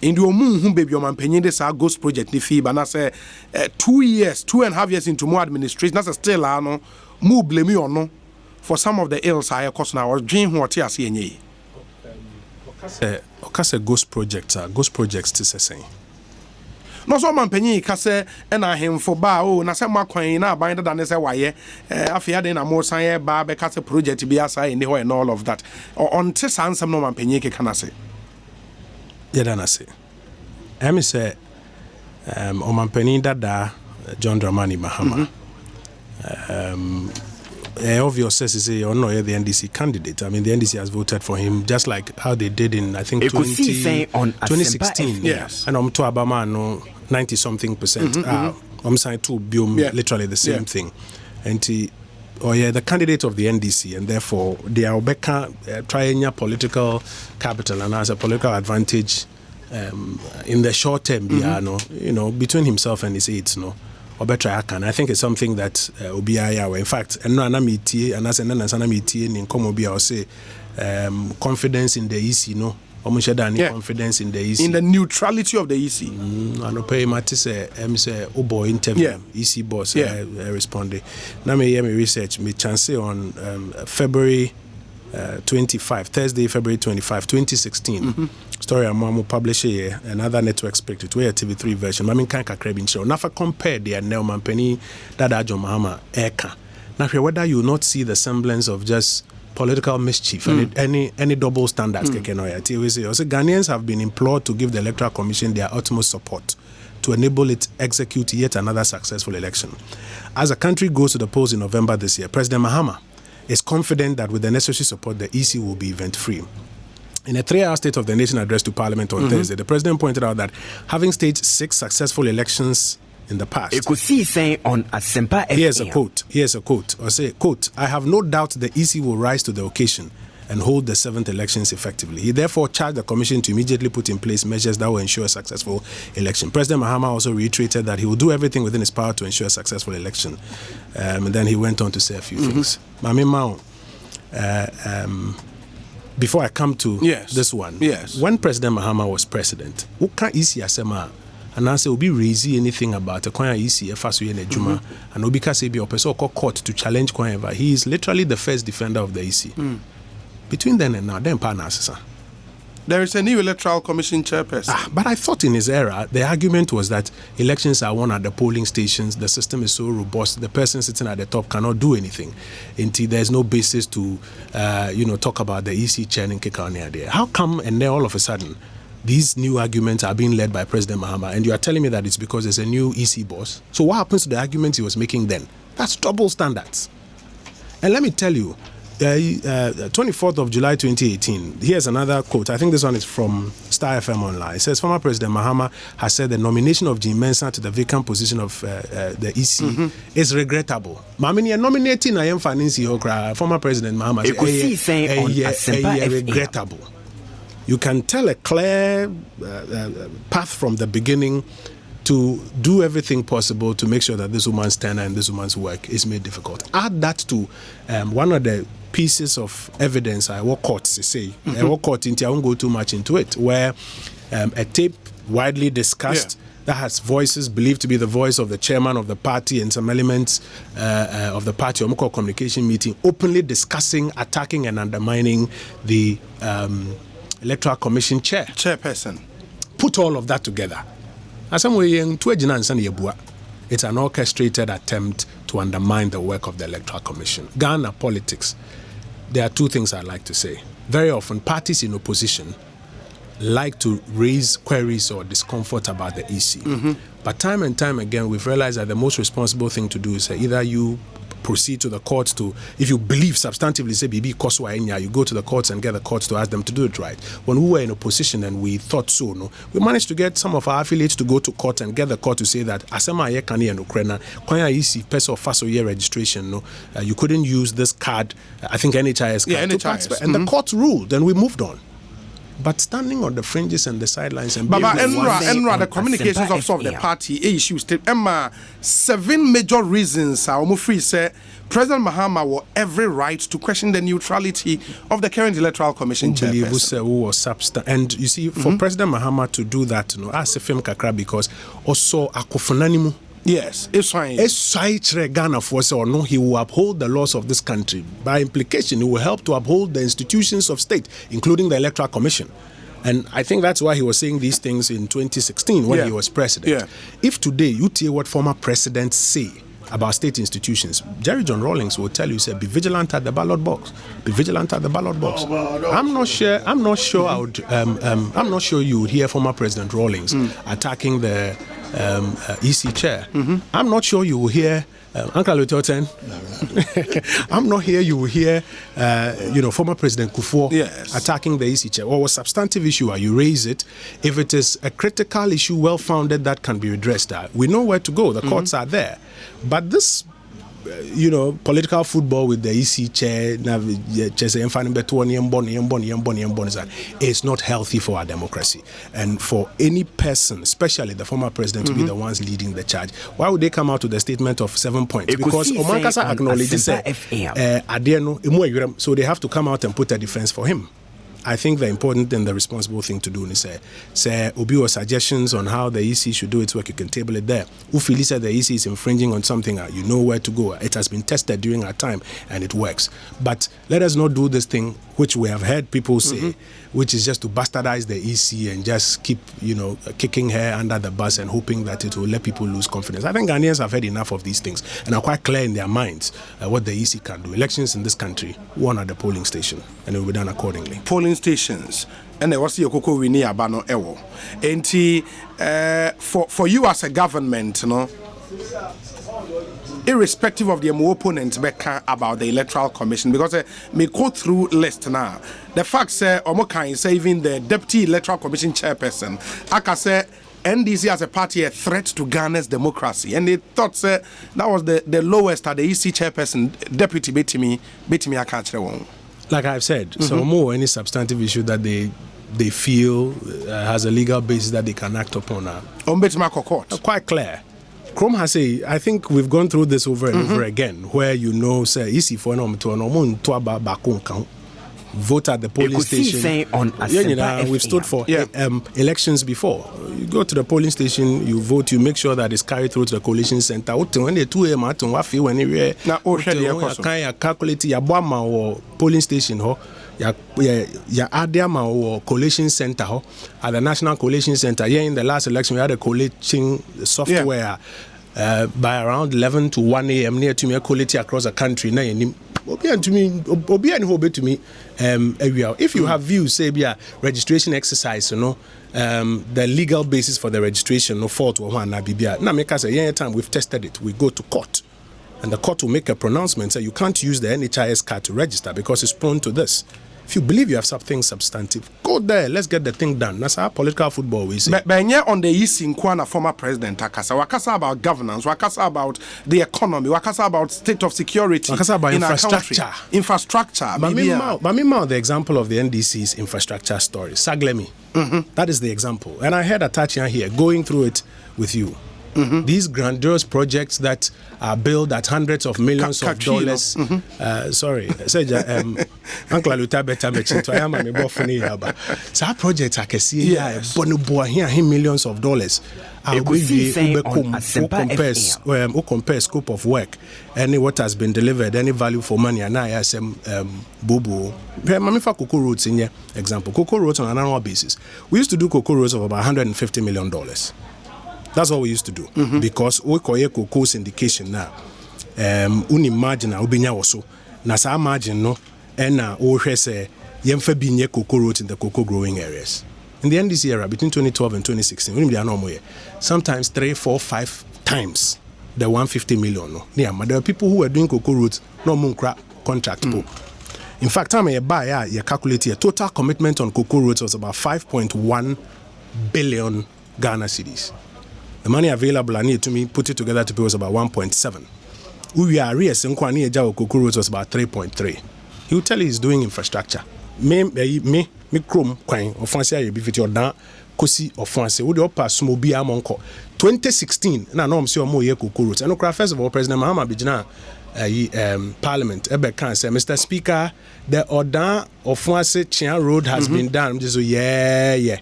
in the omu baby Omampenyi this our ghost project ni fee but na say 2.5 years into more administration that's still no mu blame you or no for some of the ills I cause now or dream what you see any okase ghost projects to say no so man panyi ka se na hemfo ba o na se makwan na aban da ne se waye afia de na mo san ba be ka se project bi asa ni ho and all of that on te sansam no man panyi ke kana se ya da na se emi se o man panyi dada John Dramani Mahama obvious says is or no the NDC candidate. I mean the NDC has voted for him just like how they did in I think 2016. Yes. And to Abama no 90 something percent. I'm saying to biome literally the same thing. And the candidate of the NDC and therefore they are trying political capital and has a political advantage in the short term between himself and his aides and I think it's something that Obiaya, in fact, and no anamiti and as an anamiti in Komobia say confidence in the EC, confidence in the EC. In the neutrality of the EC. I know pay Matisse Obo interview, EC boss responded. Now me research me chance on February 25, Thursday, February 25, 2016. Story I'm publish here, another network spectator, where TV3 version. I mean, can't crabin show. Now, if I compare the Nelman Penny, Dada John Mahama, Eka. Now, whether you not see the semblance of just political mischief and any double standards, Ghanaians have been implored to give the Electoral Commission their utmost support to enable it execute yet another successful election. As a country goes to the polls in November this year, President Mahama is confident that with the necessary support, the EC will be event-free. In a 3-hour State of the Nation address to Parliament on Thursday, the President pointed out that having staged 6 successful elections in the past. Ekosiisen on Asempa FM. Here's a quote. I say, quote, I have no doubt the EC will rise to the occasion and hold the 7th elections effectively. He therefore charged the commission to immediately put in place measures that will ensure a successful election. President Mahama also reiterated that he will do everything within his power to ensure a successful election. And then he went on to say a few things. Mami Mao, before I come to this one, when President Mahama was president, what can you see Asema? And I say, will be raising anything about the Kwanya EC, Fasu Yen Juma, and Obika Sebi Opeso court to challenge Kwanya. He is literally the first defender of the EC. Between then and now, then Panasa. There is a new electoral commission chairperson. But I thought in his era, the argument was that elections are won at the polling stations. The system is so robust. The person sitting at the top cannot do anything. Until there's no basis to, talk about the EC chair and kick on there. How come and then all of a sudden, these new arguments are being led by President Mahama, and you are telling me that it's because there's a new EC boss? So what happens to the arguments he was making then? That's double standards. And let me tell you, 24th of July 2018, here's another quote. I think this one is from Star FM Online. It says, former President Mahama has said the nomination of Jim Mensah to the vacant position of the EC is regrettable. Mamini nominating I am financing former President Mahama is regrettable. You can tell a clear path from the beginning to do everything possible to make sure that this woman's tenure and this woman's work is made difficult. Add that to one of the pieces of evidence I will court to say. I will court into, I won't go too much into it, where a tape widely discussed that has voices believed to be the voice of the chairman of the party and some elements of the party, Omoko communication meeting, openly discussing, attacking and undermining the Electoral Commission chairperson. Put all of that together. It's an orchestrated attempt to undermine the work of the Electoral Commission. Ghana politics, there are two things I'd like to say. Very often, parties in opposition like to raise queries or discomfort about the EC. But time and time again, we've realized that the most responsible thing to do is either you proceed to the courts to, if you believe substantively, say, Bibi Koswa Enya, you go to the courts and get the courts to ask them to do it right. When we were in opposition and we thought so, we managed to get some of our affiliates to go to court and get the court to say that Asempa Yekani and Ukraine, Kwanya EC, Peso Faso year registration, you couldn't use this card, I think NHIS card, to participate. And the court ruled, and we moved on. But standing on the fringes and the sidelines and Baba Enra, the communications officer of the party issues 7 major reasons I'm free say President Mahama will every right to question the neutrality of the current Electoral Commission chairperson. And you see, for President Mahama to do that, as a film kakra, because also akofunanimu. Yes, it's fine. Ghana for or no, he will uphold the laws of this country. By implication, he will help to uphold the institutions of state, including the Electoral Commission. And I think that's why he was saying these things in 2016 when he was president. If today you hear what former presidents say about state institutions, Jerry John Rawlings will tell you, say, be vigilant at the ballot box. Be vigilant at the ballot box. I'm not sure you would hear former President Rawlings attacking the EC chair. I'm not sure you will hear Uncle Lutoten. I'm not here. You will hear, former President Kufuor attacking the EC chair. Or a substantive issue, you raise it. If it is a critical issue, well-founded, that can be addressed. We know where to go. The courts are there. But this, political football with the EC chair, is not healthy for our democracy. And for any person, especially the former president, to be the ones leading the charge. Why would they come out with a statement of 7 points? Because Omankasa acknowledges so they have to come out and put a defense for him. I think the important and the responsible thing to do is say Obi suggestions on how the EC should do its work. You can table it there. Ufili said the EC is infringing on something. You know where to go. It has been tested during our time and it works. But let us not do this thing which we have heard people say, which is just to bastardize the EC and just keep kicking her under the bus and hoping that it will let people lose confidence. I think Ghanaians have heard enough of these things and are quite clear in their minds what the EC can do. Elections in this country won at the polling station and it will be done accordingly. Polling stations and there was Yokoko Wini Abano Ewo. And for you as a government, irrespective of the opponents about the Electoral Commission, because me go through list now. The fact say Omokan is even the Deputy Electoral Commission chairperson, Aka say NDC as a party a threat to Ghana's democracy, and they thought that was the lowest at the EC chairperson, Deputy Betimi Akachre. Like I've said, so more any substantive issue that they feel has a legal basis that they can act upon. Quite clear. Chrome has say, I think we've gone through this over and over again, where say easy for vote at the polling station. On Asempa we've stood for elections before. You go to the polling station, you vote, you make sure that it's carried through to the coalition center. When they 2 a.m. calculate your polling station, ya Adiama or coalition center at the National Coalition Center. Here in the last election, we had a collating software by around 11 to 1 a.m. near to me, quality across the country. If you have views, say, registration exercise, the legal basis for the registration, no fault or one, now make us a time we've tested it, we go to court. And the court will make a pronouncement, say you can't use the NHIS card to register because it's prone to this. If you believe you have something substantive, go there. Let's get the thing done. That's how political football we say. But on the East Inkwana, former president Wakasa about governance, Wakasa about the economy, Wakasa about state of security, Wakasa about infrastructure. Infrastructure. The example of the NDC's infrastructure story. Saglemi. That is the example. And I heard Atachian here going through it with you. These grandiose projects that are billed at hundreds of millions of dollars. Sorry, Uncle Lutabeta mentioned to I am a buffony. So our projects I can see here millions of dollars. Who compare scope of work, any what has been delivered, any value for money, and I some bubu. Mamifa cocoa roads in here. Example, cocoa roads on an annual basis. We used to do cocoa roads of about $150 million. That's what we used to do because we call it cocoa syndication now. Uni margin ubinya also. Na sa margin no ena o hwese yemfa binye cocoa roads in the cocoa growing areas. In the NDC era between 2012 and 2016, we are normal. Sometimes 3, 4, 5 times the 150 million. No, yeah, but there are people who were doing cocoa roads no munkra contract. In fact, time you buy you calculate your total commitment on cocoa roads was about 5.1 billion Ghana cedis. The money available, I need to me put it together to pay was about 1.7. We are arrears in Kwani Eja Cocoa Roads was about 3.3. He will tell you he's doing infrastructure. Me Chrome Quine or Fancy be fit your down Kosi or Fancy would up pass Mobia Monko 2016. And I know I'm sure more Cocoa Roads. And first of all, President Mahama Bijana Parliament Ebe can say, Mr. Speaker, the order of Fancy Chian Road has been done. Just yeah.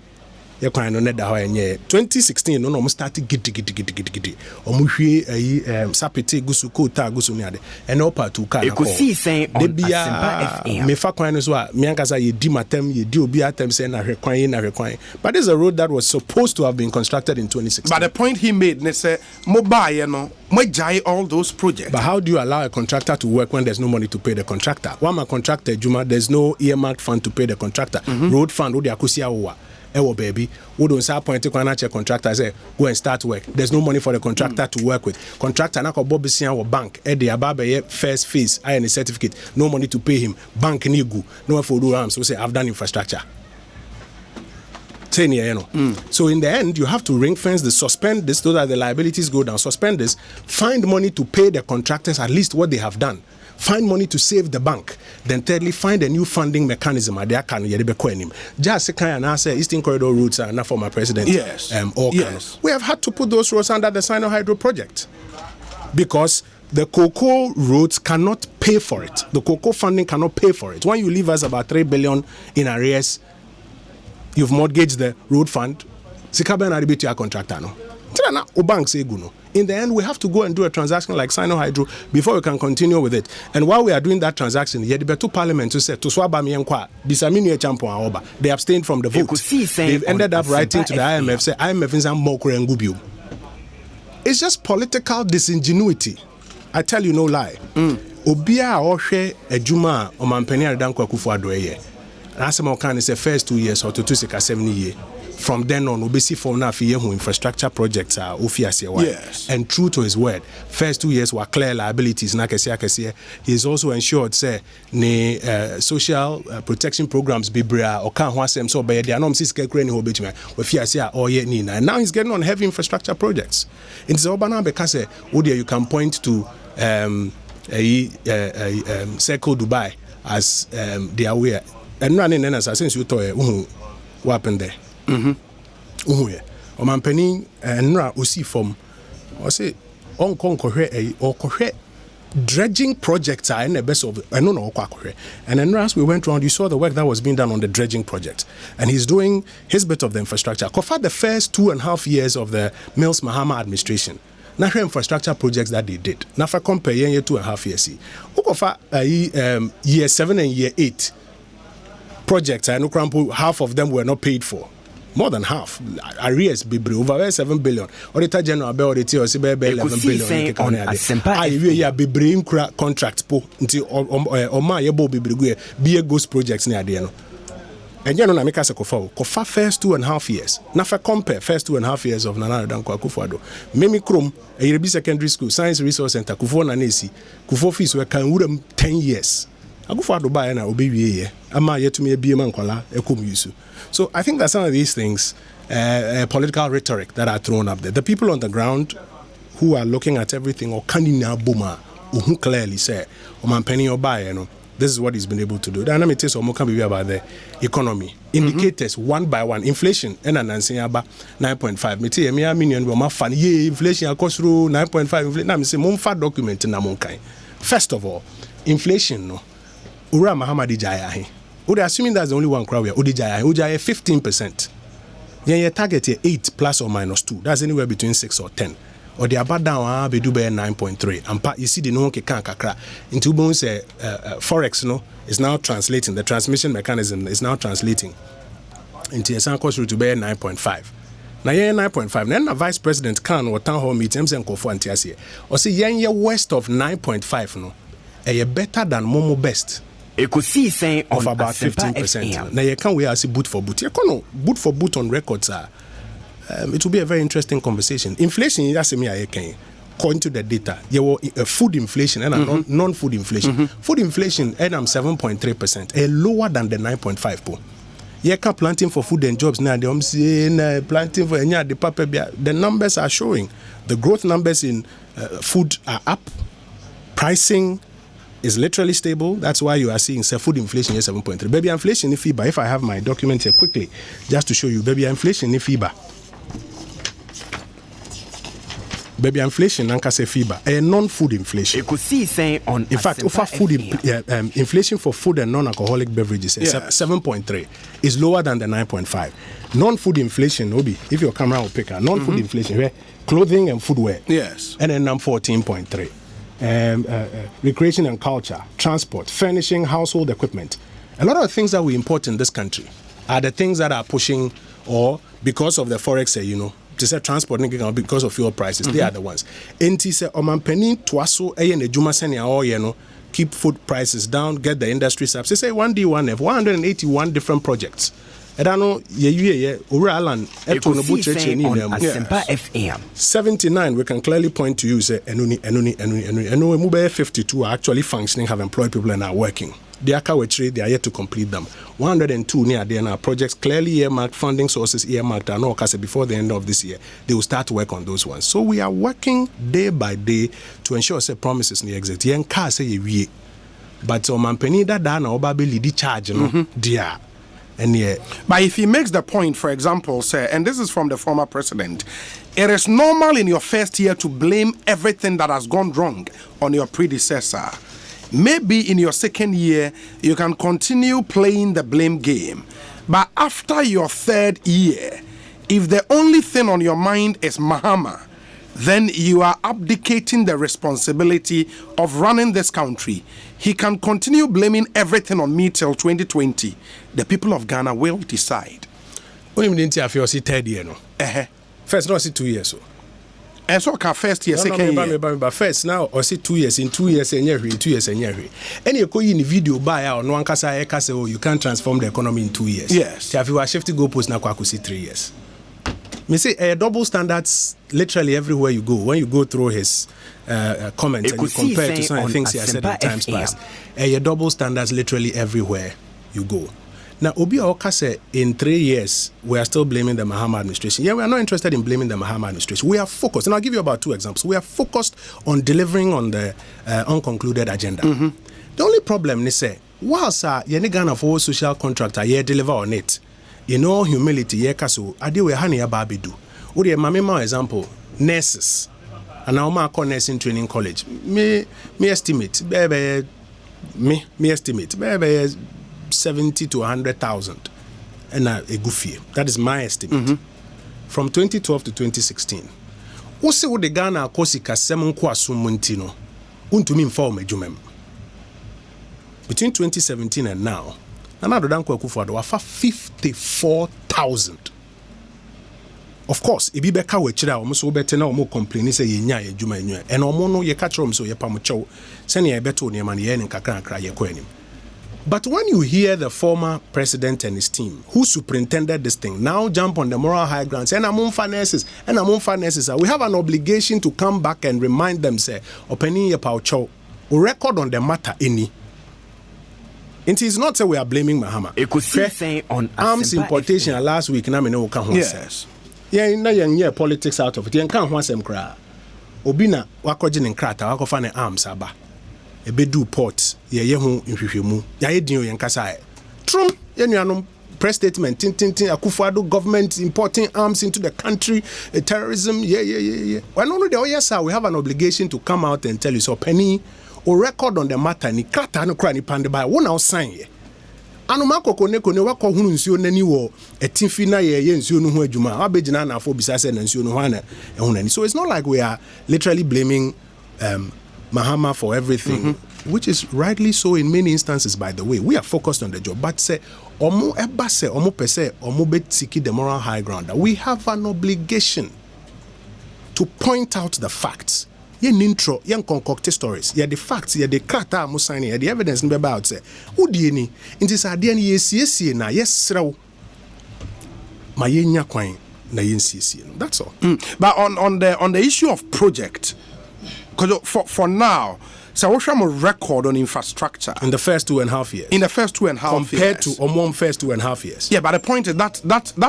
2016 no started gidi omuhwe sapete gusu kota gusu ne ade ene opa tu ka na Ekosiisen on Asempa FM. Me fa kwan no so a me ankasa ye di matem ye di obi atem say na hwekwan. But this is a road that was supposed to have been constructed in 2016. But the point he made, they say mobile no jai all those projects. But how do you allow a contractor to work when there's no money to pay the contractor? One man contractor Juma, there's no earmarked fund to pay the contractor. Road fund wo de akosia owa. Baby, we don't say appoint a contractor say go and start work. There's no money for the contractor to work with. Contractor na ko bobisian or bank the ababe first phase I any certificate, no money to pay him. Bank ni go. No for do so say I've done infrastructure. 10 years, So in the end, you have to ring fence this, suspend this so that the liabilities go down. Suspend this, find money to pay the contractors at least what they have done. Find money to save the bank. Then thirdly, find a new funding mechanism. Just and I say Eastern Corridor routes are not for my president. Yes. We have had to put those roads under the Sino Hydro project because the cocoa roads cannot pay for it. The cocoa funding cannot pay for it. When you leave us about 3 billion in arrears, you've mortgaged the road fund. Your contractor no. In the end, we have to go and do a transaction like Sino Hydro before we can continue with it. And while we are doing that transaction, to Parliament to say to they abstained from the vote. They've ended up writing to the IMF, say IMF is a. It's just political disingenuity. I tell you no lie. Obia Oshe Ejuma or Mampenia Danko Kufuadoye. Asempa can is the first 2 years or to 70 years. From then on, obesi for now infrastructure projects are yes. And true to his word, first 2 years were clear liabilities. He is also ensured say social protection programs be bria or can't want them so by the anom sis kekure ni hobetime nina. And now he's getting on heavy infrastructure projects. In Zobana because you can point to Circle Dubai as they are aware. And running in as since you told what happened there. Omampeni nra osi from or say Hon.Kojo or Kojo dredging projects are in the best of I don't know. And then as we went around, you saw the work that was being done on the dredging project. And he's doing his bit of the infrastructure. Kofa the first 2.5 years of the Mills Mahama administration. Now infrastructure projects that they did. Now for compare year 2.5 years. Kofa year 7 and year 8 projects, I know half of them were not paid for. More than half. Arrears be over 7 billion. Auditor General be auditor or 11 billion. Asempa be bring contract po until ma yebo be a ghost projects near the end. And you know na make us kofa first 2.5 years. Na for compare first 2.5 years of Nana Dankwa Akufo-Addo. Memi Krom Yerebi Secondary School Science Resource Center Kufo na nesi. Kufo fees were can would 10 years. Akufo-Addo buy na obi wie ama yetumi ebie mankwala ekom yusu. So I think that some of these things, political rhetoric that are thrown up there, the people on the ground who are looking at everything or kanina buma, who clearly say, Omampeni Obaye, you know, this is what he's been able to do. The dynamic is about the economy. Indicators one by one. Inflation, and announcing about 9.5. Meti emi million we ma fan ye inflation across through 9.5 inflation. Na me say mon fa document na mon kind. First of all, inflation no. Ura Mahamadi Jaya. Assuming that's the only one crowd, Ujaya 15%. Your target here 8 plus or minus 2. That's anywhere between 6 or 10. Or the about down be do by 9.3. And you see the no kakra into bones forex no is now translating. The transmission mechanism is now translating into a cost to bear 9.5. Now yeah 9.5. Then the vice president can or town hall meetings and Kofo Antiasie. Or say yeah west of 9.5 no. A better than Momo best. Ekosiisen of about 15%. Now you can't wait as boot for boot. You can't boot for boot on records. It will be a very interesting conversation. Inflation, that's me. I can according to the data. You were food inflation and non-food inflation. Food inflation, and 7.3%, lower than the 9.5. You can't planting for food and jobs now. They're saying planting for the paper. The numbers are showing the growth numbers in food are up. Pricing is literally stable. That's why you are seeing food inflation is 7.3. Baby inflation in FIBA. If I have my document here quickly, just to show you, baby inflation in FIBA. Baby inflation, Nanka say FIBA. A non-food inflation. In fact, offer food inflation for food and non-alcoholic beverages 7.3 is lower than the 9.5. Non-food inflation, Obi, if your camera will pick up, non-food inflation, where clothing and footwear. Yes. And then 14.3. Recreation and culture, transport, furnishing, household equipment. A lot of the things that we import in this country are the things that are pushing, or because of the forex, you know, to say transport because of fuel prices, they are the ones. Enti say omampeni twaso eye ejuma senia or you know, keep food prices down, get the industry subs. They say 1D, 1F, 181 different projects. I don't know, Asempa FM 79, we can clearly point to you, say, Enuni, 52 are actually functioning, have employed people and are working. They are they are yet to complete them. 102 near the now projects clearly earmarked, funding sources earmarked, and all before the end of this year, they will start to work on those ones. So we are working day by day to ensure say promises near exit. Yen car say we, but so mampeni that dana obabe lead charge, no, dear. But if he makes the point, for example, sir, and this is from the former president, it is normal in your first year to blame everything that has gone wrong on your predecessor. Maybe in your second year, you can continue playing the blame game. But after your third year, if the only thing on your mind is Mahama, then you are abdicating the responsibility of running this country. He can continue blaming everything on me till 2020. The people of Ghana will decide. When you didn't have your third year, no? First, no, I see 2 years. And so, first year, second year. But first, now, I see 2 years, in 2 years, and in 2 years, and and you go in the video by out, no one can say, oh, you can't transform the economy in 2 years. Yes. If you are shifting goalposts, now I could see 3 years. Me say double standards literally everywhere you go. When you go through his comments and you compare to some of the things he has said in times past, double standards literally everywhere you go. Now, Obi Okase, in 3 years, we are still blaming the Mahama administration. Yeah, we are not interested in blaming the Mahama administration. We are focused, and I'll give you about 2 examples. We are focused on delivering on the unconcluded agenda. The only problem is, whilst ye Ghana for social contract ye deliver on it, in all humility ye kaso ade we hane ababedu. Wo de mame ma example nurses and now ma nursing training college me estimate me estimate 70 to 100,000 and a goofy. That is my estimate. From 2012 to 2016. Wo se wo de Ghana akosi kasem nko asumontino untumi mfa medjumem. Between 2017 and now, Nana Dodanko Akufo-Addo wafa 54,000. Of course, if you be kawe chira omo so bete na omo complain say yenya adwuma enwa. And omo no ye ka chiro so ye pamocho sene ye beto ne ma ne ye nkakra ye ko anim. But when you hear the former president and his team, who superintended this thing, now jump on the moral high ground, and among finances, we have an obligation to come back and remind them, say, opening your paucho, record on the matter any. It is not say we are blaming Mahama. Ekosiisen on arms importation FM. Last week, na me no kan Yes. Yeah, na yen politics out of it. Yen kan ho asem kra. Obi na wakoje ne nkrata, wakofa ne arms aba. Ebedu port ye ho nhwehwemu ya edin yen kasa trum ye nuanom press statement tin Akufo-Addo government importing arms into the country, terrorism yeah why no the yes sir, we have an obligation to come out and tell you so penny or record on the matter ni krata no kra ni pande by wo na sign ye anu makoko ne wako hunu nsuo nani wo etimfi na ye nsuo no ho adwuma abegina na afo bisa se na nsuo no ho na ehun nani. So it's not like we are literally blaming Mahama for everything, which is rightly so in many instances, by the way. We are focused on the job. But say, omo pese, omo betiki the moral high ground. We have an obligation to point out the facts. Ye intro, ye concocted stories. Ye the facts, ye the krata mo sign, ye the evidence nbe about say. Udi ni, inti sa ade ni ye na yes raw. Ma ye nya kwan na ye siesi. That's all. But on the issue of project, because for now, so we have a record on infrastructure in the first 2.5 years. In the first 2.5 years, compared to Omon first 2.5 years. Yeah, but the point is that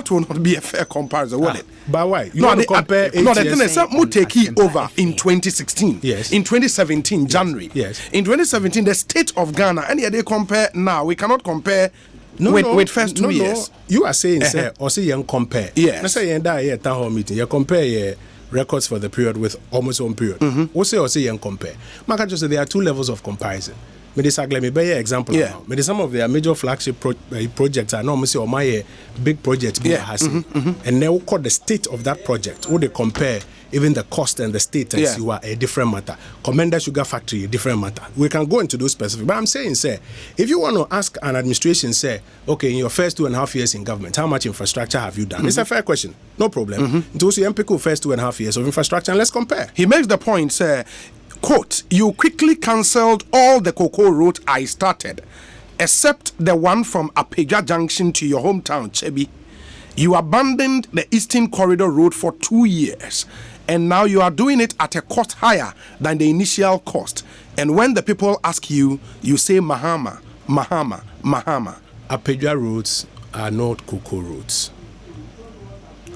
will not be a fair comparison, will it? But why? You want to compare? No, the thing is, Muteki over in 2016. Yes. In 2017, January. Yes. In 2017, the state of Ghana, and yet they compare now. We cannot compare. With first 2 years. You are saying, say, or say you compare. Yes. I say you die town hall meeting. You compare records for the period with almost one period. Or say you compare. Maka just say there are two levels of comparison. Me disagree. Me be example. Yeah. Me some of their major flagship projects are normally say or my big project. And they will call the state of that project. Would they compare even the cost and the status? You are a different matter. Commander Sugar Factory, a different matter. We can go into those specific. But I'm saying, say, if you want to ask an administration, say, okay, in your first 2.5 years in government, how much infrastructure have you done? It's a fair question. No problem. Those MPK first 2.5 years of infrastructure, and let's compare. He makes the point, say, quote, you quickly cancelled all the cocoa route I started, except the one from Apeja Junction to your hometown, Chebi. You abandoned the Eastern Corridor Road for 2 years, and now you are doing it at a cost higher than the initial cost. And when the people ask you, you say Mahama, Mahama, Mahama. Apeja roads are not cocoa roads.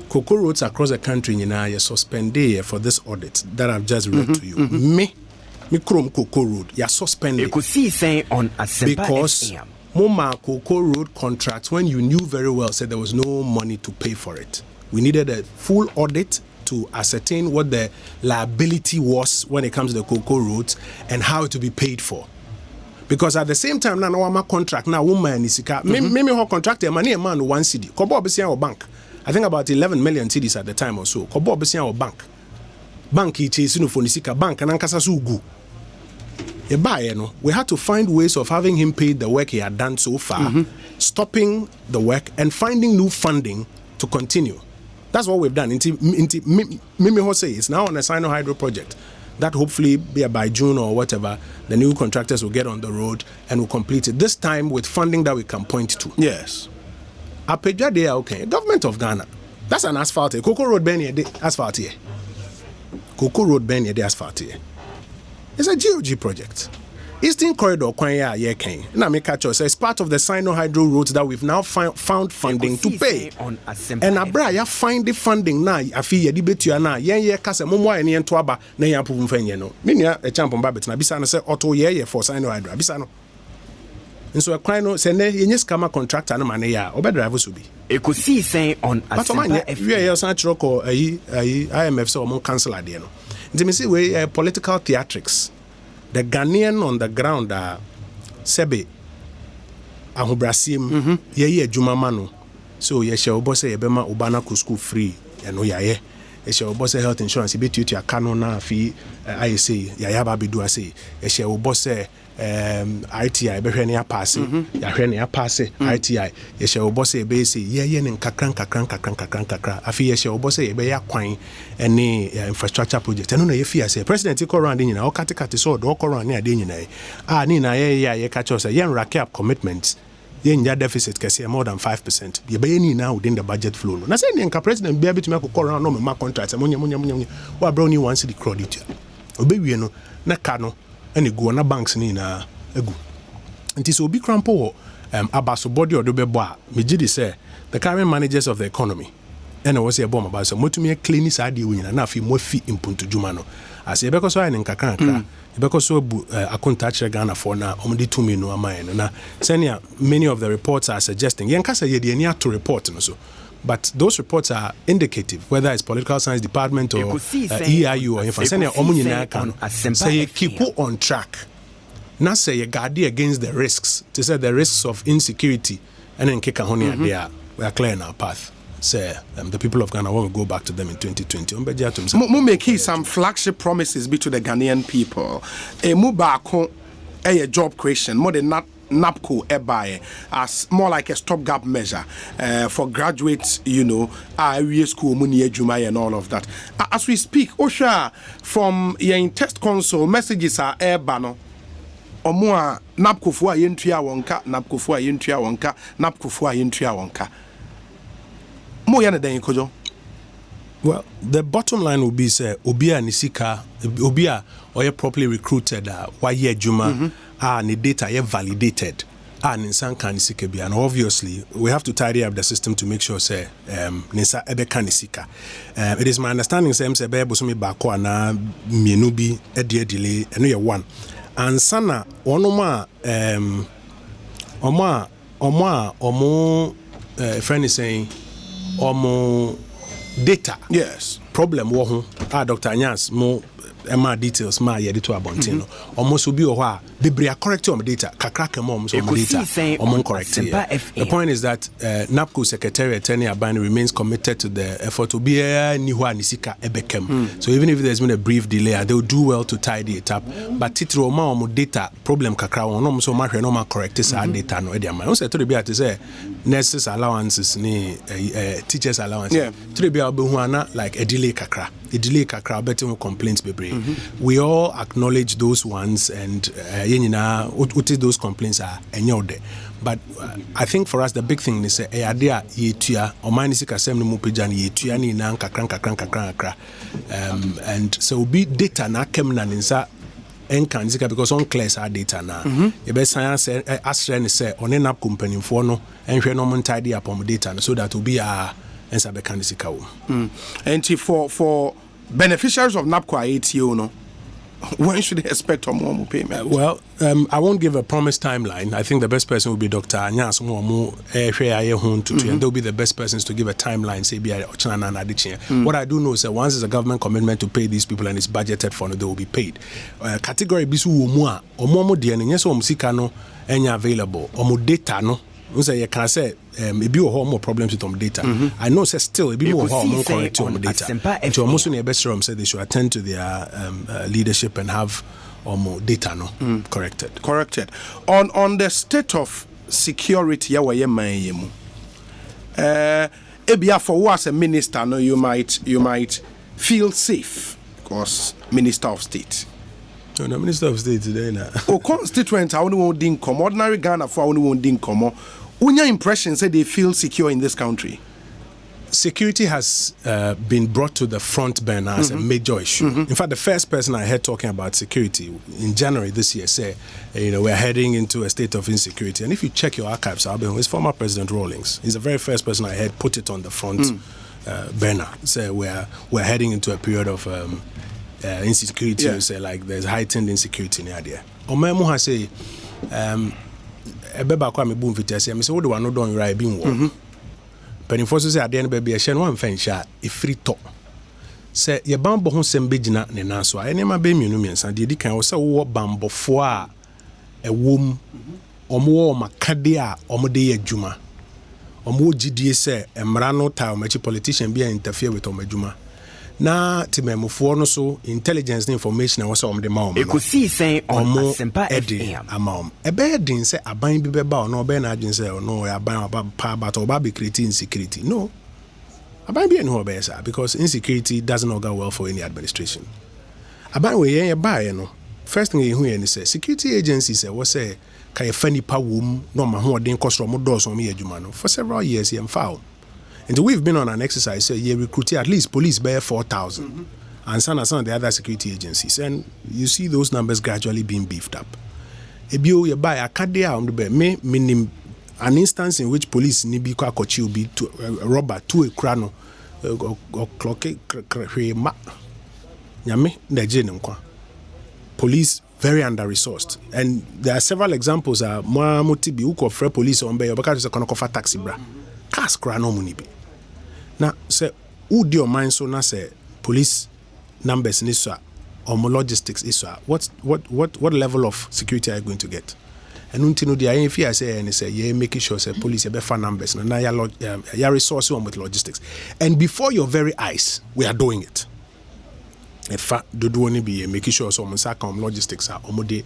Cocoa roads across the country, you know, you suspended for this audit that I've just read to you. Me Krom Cocoa Road, you're suspended. Ekosiisen on Asempa because FM. Moma Cocoa Road contracts, when you knew very well, said there was no money to pay for it. We needed a full audit to ascertain what the liability was when it comes to the cocoa roads and how it to be paid for. Because at the same time, now I'm a contract, now woman is maybe her contractor, money a man one city. Kobo Besia or bank. I think about 11 million cedis at the time or so. Kobo Besia or bank. Bank each is for Nisika bank and Ankasa Sugu. We had to find ways of having him pay the work he had done so far, stopping the work and finding new funding to continue. That's what we've done. Mimi Hose is now on a Sino Hydro project that hopefully by June or whatever, the new contractors will get on the road and will complete it. This time with funding that we can point to. Yes. Apeja they are okay. Government of Ghana. That's an asphalt here. Cocoa Road Ben here, asphalt here. Cocoa Road Ben here, asphalt here. It's a GOG project. Eastern Corridor, Kwanya, Yekin. Now, make catch us. It's part of the Sino Hydro routes that we've now found funding to pay. And Abraya find the funding now. I feel you debate you now. Yen kase mumwa eni entwaba na yan puvum fenye no. Minya a champion babet na bisa no say auto ye for Sino Hydro. Bisa no. And so a crino send ye scammer contractor no money ya obe driver so be. Ekosiisen on Asempa FM. We are such rock or IMF so mon cancel idea no. Nti me see we political theatrics. The Ghanaian on the ground are sebe ahobrasim ye adwuma ma no. So ye shall boss say ebema ubana ku school free and no ye. Ye shall boss health insurance be to your canon na fi I say ya yaba be do I say ye shall boss ITI be hwe ne apase ya hwe ne apase ITI ye shall boss be say ye ne kakran afi ye shall boss ye be ya kwan ene infrastructure project eno na ye fi say president ko round nyina o katekate so do ko round ne ade nyina ni na ye catch us ye rack up commitments yen deficit kese more than 5%. Ye be ni now within the budget flow. Na say nka president be abetumi akokọ round no me ma contract munya wa bro ni one city credit. Obewie no na ka no ene go na banks ni na egu. Nti so obi crampo wo abaso body odo be bo a me gidi say the current managers of the economy ene wo say e bomb about so motumi clean sa de wo nyina na afi mo fi impuntu juma no. As e be ko so ene nka kan because so akunta chire Ghana for na omdi 2 million no amane na senior many of the reports are suggesting yen kasa ye de ani to report no so but those reports are indicative whether it's political science department or EIU or if senior omunyina kan say keep on track na say you guard against the risks to say the risks of insecurity and then kick honia there we are clear in our path. Say the people of Ghana want to go back to them in 2020. Mo make some flagship promises be to the Ghanaian people. Mo baako a job creation more than NAPCO ebae as more like a stopgap measure for graduates, area school money adwuma and all of that. As we speak, Osha from your test console messages are airbano. Omo a NAPCO fo a yentua wonka, NAPCO fo a yentua wonka, NAPCO fo a yentua wonka. Well, the bottom line will be say Obia Nisika, Obia or properly recruited why ye Juma ni data ye validated and in some kind of and obviously we have to tidy up the system to make sure say Nisa ebe kanisika. It is my understanding say mse busumi bako na mienubi delay and you one. And sana onoma omo friend is saying omo data yes problem wo ho Dr. Anyas mo ema details ma ye de to abontin no almost obi o ho a bebre correct on data kakra mom so data correct. The point is that NAPCO secretary Attorney Abani remains committed to the effort to be ni ho anisika ebekem. So even if there's been a brief delay they will do well to tidy it up, but titro ma data problem kakra won no so ma hwe no ma correct sa data no e dey am. We say to be at say nurses allowances ni teachers allowance to be able to like a delay kakra better complaints bebre. We all acknowledge those ones and those complaints are enyode. But I think for us the big thing is idea yetua o manisika sem no mupeja ni yetua ni na kakra and so be data na kem na nsa enkanzika because on class our data na you be science asre say on NAP company for no enhwe no tidy up on data so that will be a ensa be kanisika wo and for beneficiaries of NAPCO ATO no when should they expect more payment? Well, I won't give a promised timeline. I think the best person will be Dr. Anyas and they'll be the best persons to give a timeline. Say, what I do know is that once there's a government commitment to pay these people and it's budgeted for, they will be paid. Category bisu umwa omo de nyeso omsika no enya available omo data no. You can say maybe more problems with data. I know say still a bit more correct on data. To almost in the best room said they should attend to their leadership and have more data corrected. On the state of security ebia for you as a minister no you might feel safe because Minister of State. No, Minister of State today now. Constituent I only want din come ordinary Ghana for only want din come. Unya impression say they feel secure in this country. Security has been brought to the front burner as a major issue. In fact, the first person I heard talking about security in January this year said, we're heading into a state of insecurity. And if you check your archives, it's former President Rawlings. He's the very first person I heard put it on the front burner. Say we're heading into a period of insecurity. Say like there's heightened insecurity in the area. Omemu has say ebeba kwa me boom fitiase me say wo de wano don right bi nwo penny force say ade no ba bi e hye no wan fan hya e free to say ye bambo ho sem begina ne nan so ene ma be mienu miensa de di kan wo say wo bambofo a ewom omo makade a omo de adwuma omo gidie say emra no ta omachi politician bi interfere with omo adwuma na timemofo no so intelligence information na wo say omo de ma omo Ekosiisen on Asempa FM amam ebe din say aban bi beba ono be na adwin say ono aban pa but oba be create insecurity no aban bi no be say because insecurity doesn't go well for any administration aban we yen ba no first thing you hear ni say security agencies say what say kai fani pa wom no ma ho den kosro mo do so mo adwuma no for several years yem foul. And we've been on an exercise, so you recruit at least police by 4,000 and some of the other security agencies. And you see those numbers gradually being beefed up. Ebio you buy a kadia on the bed, meaning an instance in which police ni bi kwa kochi be to a robber to a crano or clock ma nyame na kwa. Police very under-resourced. And there are several examples. Mo motibi uko free police on be obaka to kono kofa taxi bra. Cars crano munibi. Now, say, who do your mind so now say police numbers in Israel or more logistics Israel? What level of security are you going to get? And until the INF say and say, yeah, making sure say police have better numbers and now your resources on with logistics. And before your very eyes, we are doing it. In fact, do only be making sure so logistics are omode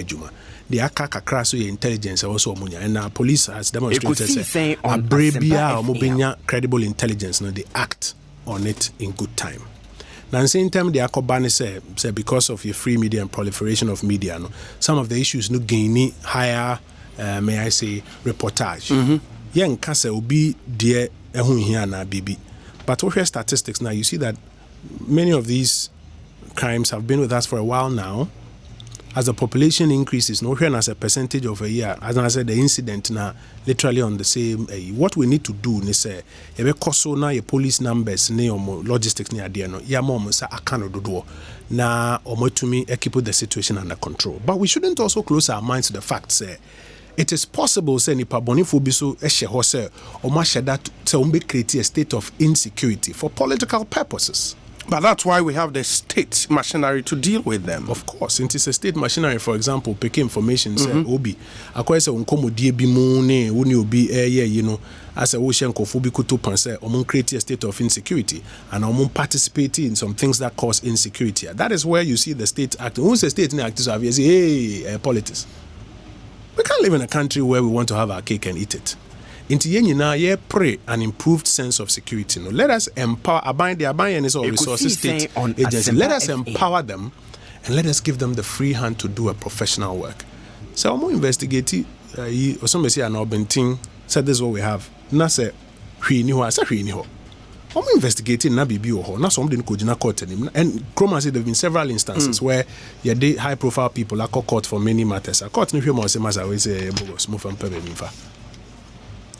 juma. The akaka crash intelligence also munya and police has demonstrated say Arabia or credible intelligence no they act on it in good time. Now, in the same time, the Akobani say because of your free media and proliferation of media, no, some of the issues no gain higher, may I say, reportage. Yen kase obi die ehun hia na bibi. But over statistics now, you see that many of these crimes have been with us for a while now. As the population increases, no here as a percentage of a year, as I said, the incident now literally on the same. What we need to do is say, ebe koso na your police numbers, ne omo logistics ne adie no, ya mo sa akano dodo na omo tumi keep the situation under control. But we shouldn't also close our minds to the fact say it is possible say nipa bonifo bi so ehye ho say omo sheda say ombe create a state of insecurity for political purposes. But that's why we have the state machinery to deal with them. Of course, it is a state machinery. For example, pick information say obi akwa say Hon.Kojo die bi mu ne woni obi you know as a ocean kofobi kuto pan say omon create a state of insecurity and omon participate in some things that cause insecurity. That is where you see the state acting. Who say state actors have say hey politics. We can't live in a country where we want to have our cake and eat it. Inti yenina ye pray an improved sense of security. No, let us empower the abide is all resources state agency. Let us empower them and let us give them the free hand to do a professional work. So I'm investigate or somebody say an urban thing said this is what we have. Na say hwini ho asa hwini ho. I'm investigating na bibi ho. Na some didn't go court and Nkrumah said there have been several instances where the high profile people are court for many matters. A court no hwe mo say masa we say bogus mo fam pebe mfa.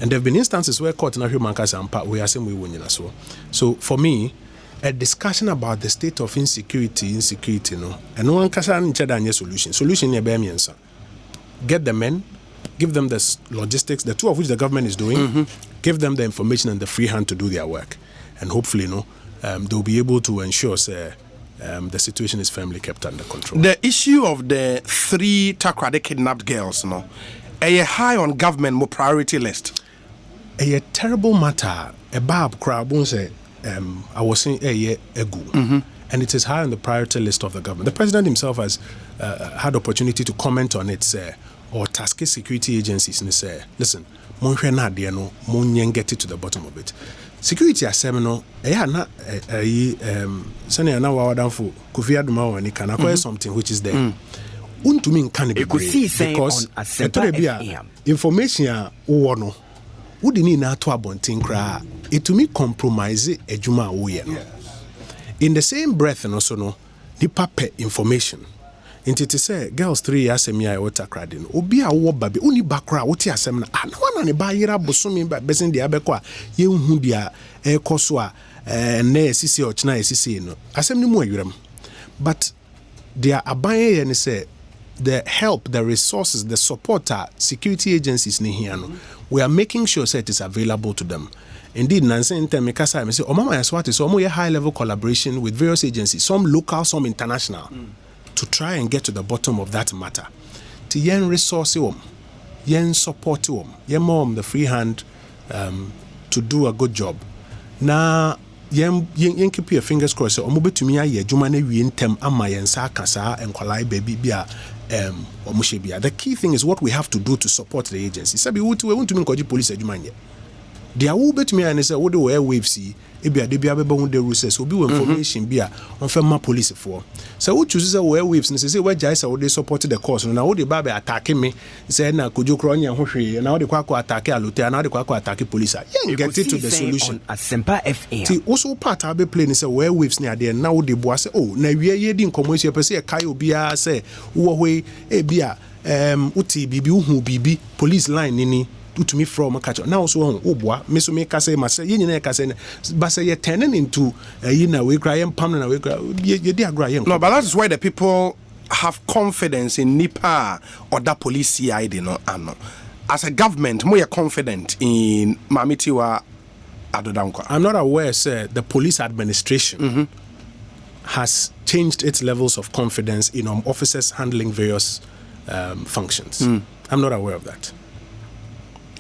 And there have been instances where court na human Asempa we are saying we win so. So for me, a discussion about the state of insecurity, no, and no one can say solution. Solution here be answer. Get the men, give them the logistics, the two of which the government is doing, give them the information and the free hand to do their work, and hopefully, they'll be able to ensure the situation is firmly kept under control. The issue of the 3 Takrade kidnapped girls, no, a high on government priority list. A terrible matter. A bab crowd say I was saying egu, and it is high on the priority list of the government. The president himself has had opportunity to comment on it, or task security agencies and say, listen, mon get it to the bottom of it. Security assembly na sani na wa wadanfo Kofi Aduma wani kana kwa something which is there. Untumi can be because information ya no wudi ni na to abontin kra etumi compromise adwuma wo ye no. In the same breath and also no nipa pe information nti te say girls 3 years asem ya water crowd no obi a wo babe uni bakra wo ti asem na na ne ba yira bosomi ba besin dia bekwa ye hu dia ekoso a na esisi ochina esisi no asem ni mu awiram but dia aban ye ne say the help, the resources, the support security agencies we are making sure that it is available to them. Indeed, Nancy and Temikasa, I say, Omama Yaswati, so more high level collaboration with various agencies, some local, some international, to try and get to the bottom of that matter. To yen resource yen support yen mom the free hand to do a good job. Now yen keep your fingers crossed. Omobe to me aye jumane wi ntem ama yen sa kasa enkwalai baby bia omushebia. The key thing is what we have to do to support the agency. Sabi we want to Hon.Kojo police ejumanye. Dia wo betumi an say wo de airwaves see ebia de bia beba hu de rules obi wo information bia on fema police for. So wo choose say wo airwaves ne say we jai say wo de support the cause no na wo de ba be attack me say na Kojo kro nya ho hwe na wo de kwa attack alote na wo de kwa attack police. Yeah, get it to the solution. Asempa FM. Ti also part abi play ne say wo airwaves ne ade na wo de boa say oh na wie ye di nkomo esi pese e kai obi a say wo hwe e bia uti bibi uhu bibi police line ni to me from catch now so obwa me so me ka say ma say yin na ka say but say you turning into yin na we cry and pam na we cry you dey agree. No, but that's why the people have confidence in NIPA or that police CID no ano. As a government, more confident in Mamitiwa Adodankwa. I'm not aware, sir, the police administration has changed its levels of confidence in officers handling various functions. I'm not aware of that.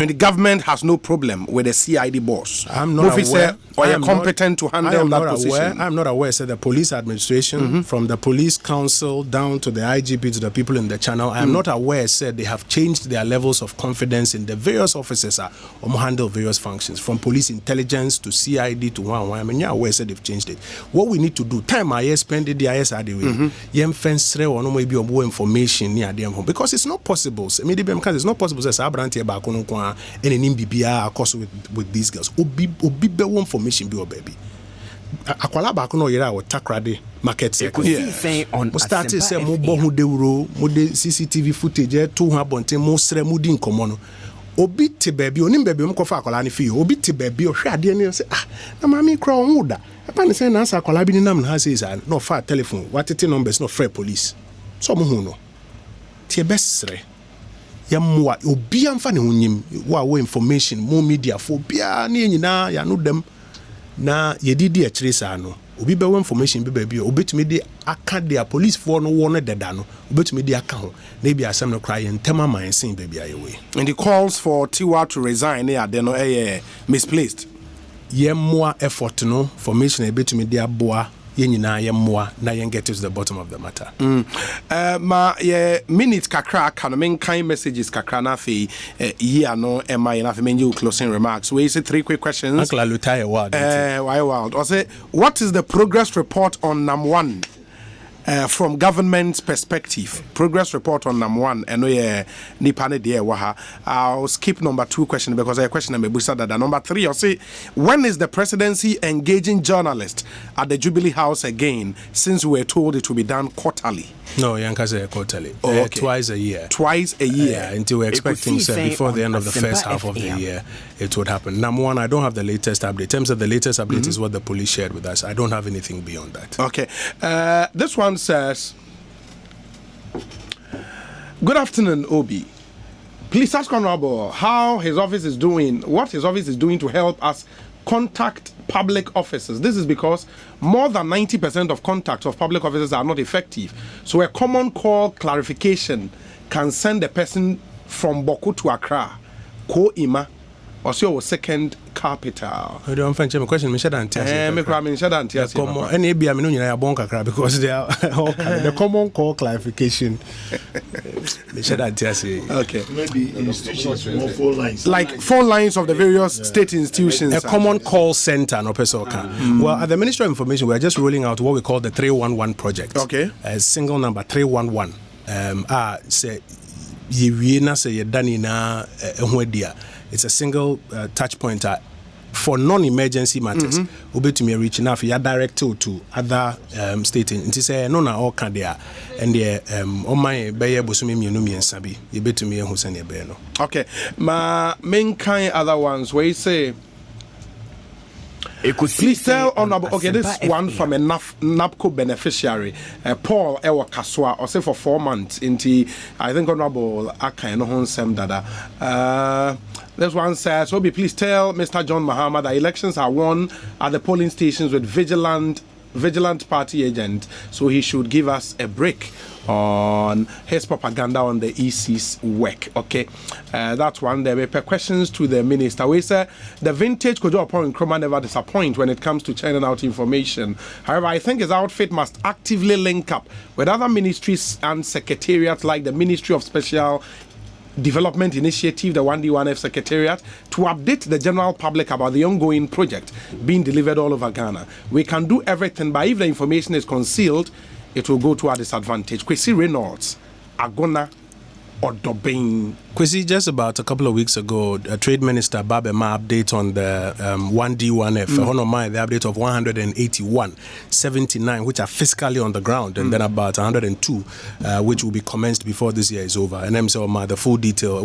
And the government has no problem with the CID boss. I'm not aware. Or you're competent to handle that position. I'm not aware. So the police administration, from the police council down to the IGP to the people in the channel, I am not aware. Said they have changed their levels of confidence in the various officers who handle various functions, from police intelligence to CID to one. I mean, yeah, aware said they've changed it. What we need to do, time I spend the ISRD way, yem fence or no maybe more information near them home, because it's not possible. Because it's not possible. Says Abranti Bakono any BBA course with these girls. Obi information be baby. Akwala back no yera o takrade market Ekosiisen on Asempa started say mo bohu de wuro mo de CCTV footage to ha bonten mo sre mo di nkomo no obi te baby onim baby mo kofa akwala ne fi obi te baby o hwe ade ne say na mama kra on da papa ne say na asa akwala bi ni nam na say no fa telephone watete numbers no free police so mo hu no tie besre yamwa obi amfa ne hunyim wa information mo media for bia ne nyina ya no dem na yedidi a kire saa no obi be information be baabi obetumi de aka de police for no wo no deda no obetumi de aka ho na bi asem no cry ntema man sin baabi ayewe. And the calls for Tiwa to resign they no misplaced. Yemwa effort no formation ebetumi de aboa yenyina yemwa na yen get to the bottom of the matter. Ma ye minute kakra kan men kind messages kakra na fe here no ema na fe menju closing remarks. We say 3 quick questions. Uncle Alutaye Wild. Why wild? Or say what is the progress report on NAM1 from government's perspective? Progress report on NAM1 and we nipane de waha. I'll skip number 2 question because I question number busa that number 3 or say when is the presidency engaging journalists at the Jubilee House again, since we were told it will be done quarterly? No, Yanka say quarterly. Okay. Twice a year. Twice a year. Yeah, until we're expecting before the end of the first half of the year it would happen. NAM1, I don't have the latest update. In terms of the latest update is what the police shared with us. I don't have anything beyond that. Okay. This one says, good afternoon, Obi. Please ask Honorable how his office is doing, what his office is doing to help us contact public officers. This is because more than 90% of contacts of public officers are not effective. So a common call clarification can send a person from Boku to Accra, Ko-Ima, or so second capital. I don't find my question. Me shada antia. Me any be am no nyina bon kakra because they are the common call clarification. Me shada antia. Okay. Maybe institutions more phone lines. Like phone lines of the various state institutions. A common call center no person can. Well, at the Ministry of Information we are just rolling out what we call the 311 project. Okay. A single number 311. Say ye na say ye dani na ehwedia. It's a single touch point for non-emergency matters. Obetumi reach enough ya direct to other state. Nti say no na all can there and the on my beye bosumi mienu miensa bi ye betumi ehu se ne be no. Okay. Ma main kind other ones where you say Please tell Honorable. Okay, this Asempa one FM. from a NAPCO beneficiary, Paul Ewa Kaswa, or say for 4 months. Into I think Honorable Akaino Honsem Dada. This one says, Obi, please tell Mr. John Mahama that elections are won at the polling stations with vigilant party agent, so he should give us a break on his propaganda on the EC's work. Okay, that's one. There were questions to the minister. We say the vintage Kojo Oppong Nkrumah never disappoint when it comes to churning out information. However, I think his outfit must actively link up with other ministries and secretariats like the Ministry of Special Development Initiative, the 1D1F Secretariat, to update the general public about the ongoing project being delivered all over Ghana. We can do everything, but if the information is concealed, it will go to our disadvantage. Kwesi Reynolds, Agona, or Dobin. Kwesi, just about a couple of weeks ago, Trade Minister Babema update on the 1D1F, Honorable, the update of 181.79, which are physically on the ground, and then about 102, which will be commenced before this year is over. And I'm saying, the full detail,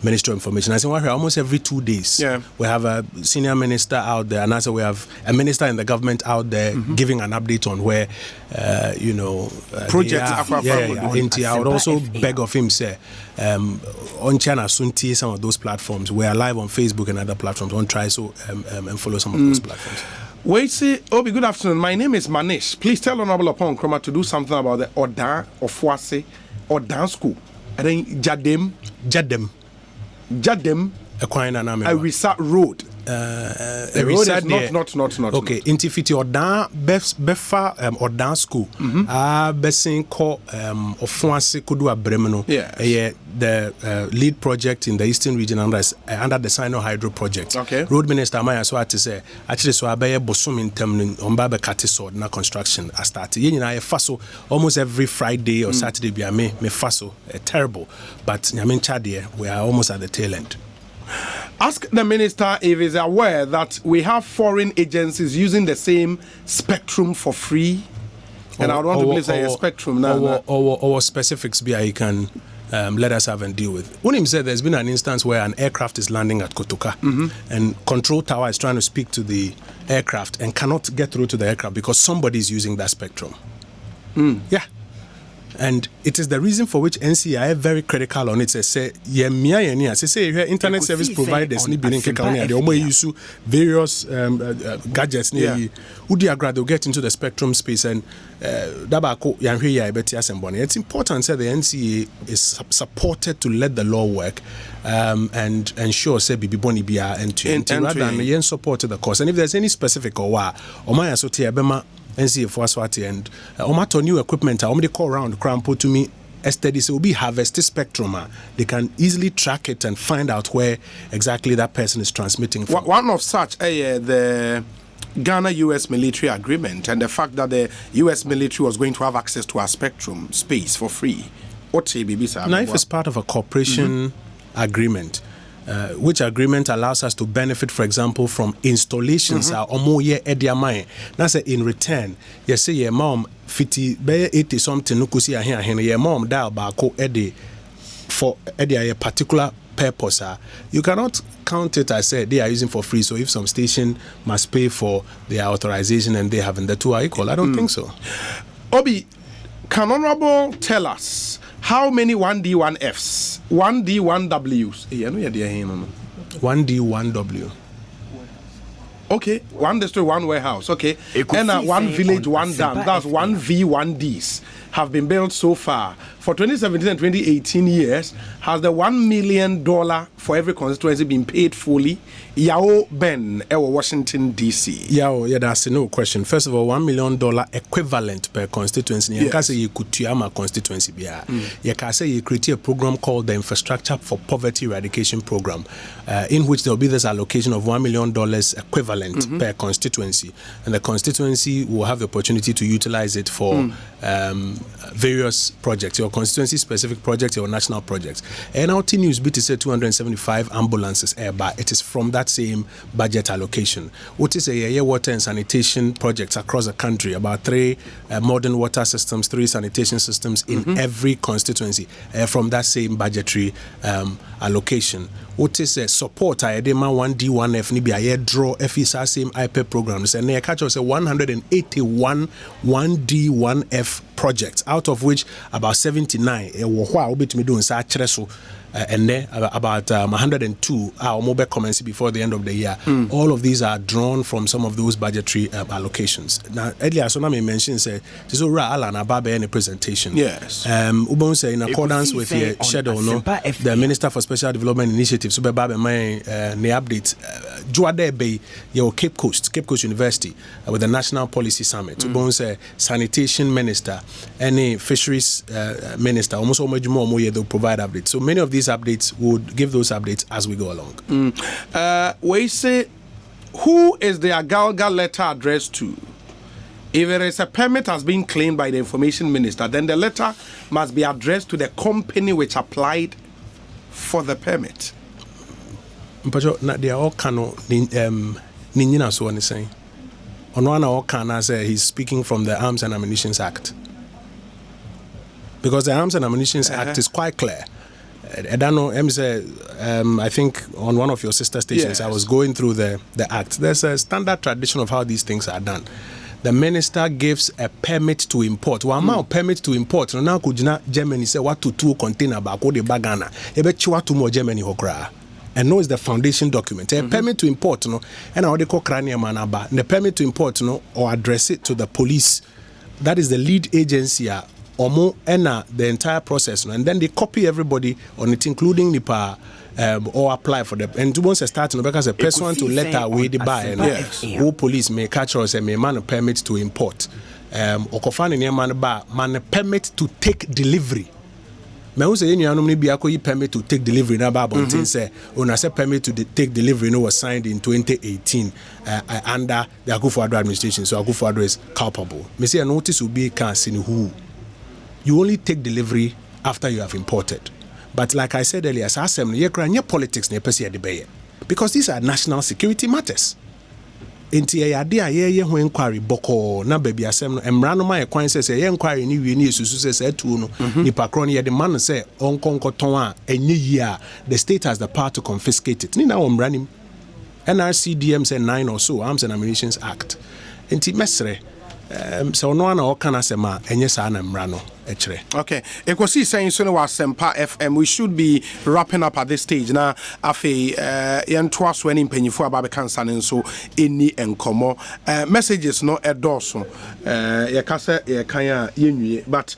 Ministry of Information. I say, almost every 2 days, we have a senior minister out there, and also we have a minister in the government out there giving an update on where, projects. I would also beg of him, say, on China Sunti, some of those platforms. We are live on Facebook and other platforms. On try and follow some of those platforms. Wait, see, Obi, good afternoon. My name is Manish. Please tell Honorable Oppong Nkrumah to do something about the Odan of Wase Odan School. And then Jadem, Arisa Road. The road is not. Okay, Intifiti Odan Befa Odan School. Besin ko Ofuansi Kudua Bremeno. The lead project in the Eastern region under the Sino Hydro project. Okay. Road Minister Maya so to say actually so abaye bosum in term on Baba Katisod na construction I started. Yina faso almost every Friday or Saturday be me faso terrible, but nyamin chadie we are almost at the tail end. Ask the minister if he's aware that we have foreign agencies using the same spectrum for free. And I would want to please say a spectrum now. Or specifics be I can let us have and deal with. When him said there's been an instance where an aircraft is landing at Kotoka and control tower is trying to speak to the aircraft and cannot get through to the aircraft because somebody is using that spectrum. Yeah. And it is the reason for which NCI are very critical on it. Say, internet service providers need be use various gadgets. They'll get into the spectrum space and it's important that the NCA is supported to let the law work and ensure say be end rather than support the course. And if there's any specific or my and see if Waswati and Omato new equipment, they call around Crampo to me. STDs will be harvested spectrum. They can easily track it and find out where exactly that person is transmitting from. One of such, the Ghana-US military agreement and the fact that the US military was going to have access to our spectrum space for free. Now, if it's part of a cooperation agreement, which agreement allows us to benefit, for example, from installations that's in return. You say your mom 80 something your mom dial back for a particular purpose. You cannot count it as they are using for free. So if some station must pay for their authorization and they haven't, the two are equal. I don't think so. Obi, can Honorable tell us how many 1D1Fs, 1D1Ws? 1D1W. Okay, one district, one warehouse. Okay, and one village, one dam. That's 1V1Ds have been built so far. For 2017 and 2018 years, has the $1 million for every constituency been paid fully? Yao Ben, Washington, D.C. Yeah, that's no question. First of all, $1 million equivalent per constituency. You can say you could Tuyama constituency. You can say you create a program called the Infrastructure for Poverty Eradication Program, in which there will be this allocation of $1 million equivalent per constituency. And the constituency will have the opportunity to utilize it for various projects. constituency specific projects or national projects. And our team news bit is 275 ambulances but it is from that same budget allocation. What is a water and sanitation projects across the country, about 3 modern water systems, 3 sanitation systems in every constituency from that same budgetary allocation. What is a support I did 1D1F nibi I draw FISA same IPEP programs and they catch us 181 1D1F projects, out of which about 79 will be to me doing and then about 102 are mobile comments before the end of the year. All of these are drawn from some of those budgetary allocations. Now, earlier, so I mentioned say this is Alan Ababe in a presentation. Yes. Ubon say in accordance with the schedule, the Minister for Special Development Initiatives, Subebabe my the update. Juade Bay, your Cape Coast University with the National Policy Summit. Ubon say sanitation minister, any fisheries minister, almost all more they'll provide updates. So many of these updates would give those updates as we go along. We say, who is the Agalga letter addressed to? If there is a permit has been claimed by the information minister, then the letter must be addressed to the company which applied for the permit. But they are all Ninina so on saying. On one all can say he's speaking from the Arms and Ammunition Act. Because the Arms and Ammunition Act is quite clear. I don't know, I think on one of your sister stations, I was going through the act. There's a standard tradition of how these things are done. The minister gives a permit to import. One amount permit to import. Now, Germany say what to 2 container back the bagana. Ebe to more Germany hokra. And no is the foundation document. A permit to import, and how they call cranium manaba. The permit to import, or address it to the police. That is the lead agency. Omo ena the entire process, and then they copy everybody on it, including NIPA, or apply for them. And once they start, because a person to letter way the buy, who police may catch us and may man a permit to import. Okofani near man permit to take delivery. Me who say you normally be permit to take delivery na ba bontin say una say permit to take delivery was signed in 2018 under the Akufo-Addo administration, so Akufo-Addo is culpable. Me say a notice will be canceled who. You only take delivery after you have imported. But like I said earlier, politics because these are national security matters. Inquiry boko na baby asem emrano ma ekwan say inquiry ni wi ni susu say tu no nipa kron ye the man say onkonkoton a enye yi a the state has the power to confiscate it. Ni na omranim NRCDM say 9 or so Arms and Ammunition Act. Enti mesre so no ana okana sema enye sa na mrano. Okay, Ekosiisen so no Asempa FM. We should be wrapping up at this stage now. Afe yentwa so any mpanyifo aba be kansa nso eni enkomo messages no edoso yekase yekan yenwie, but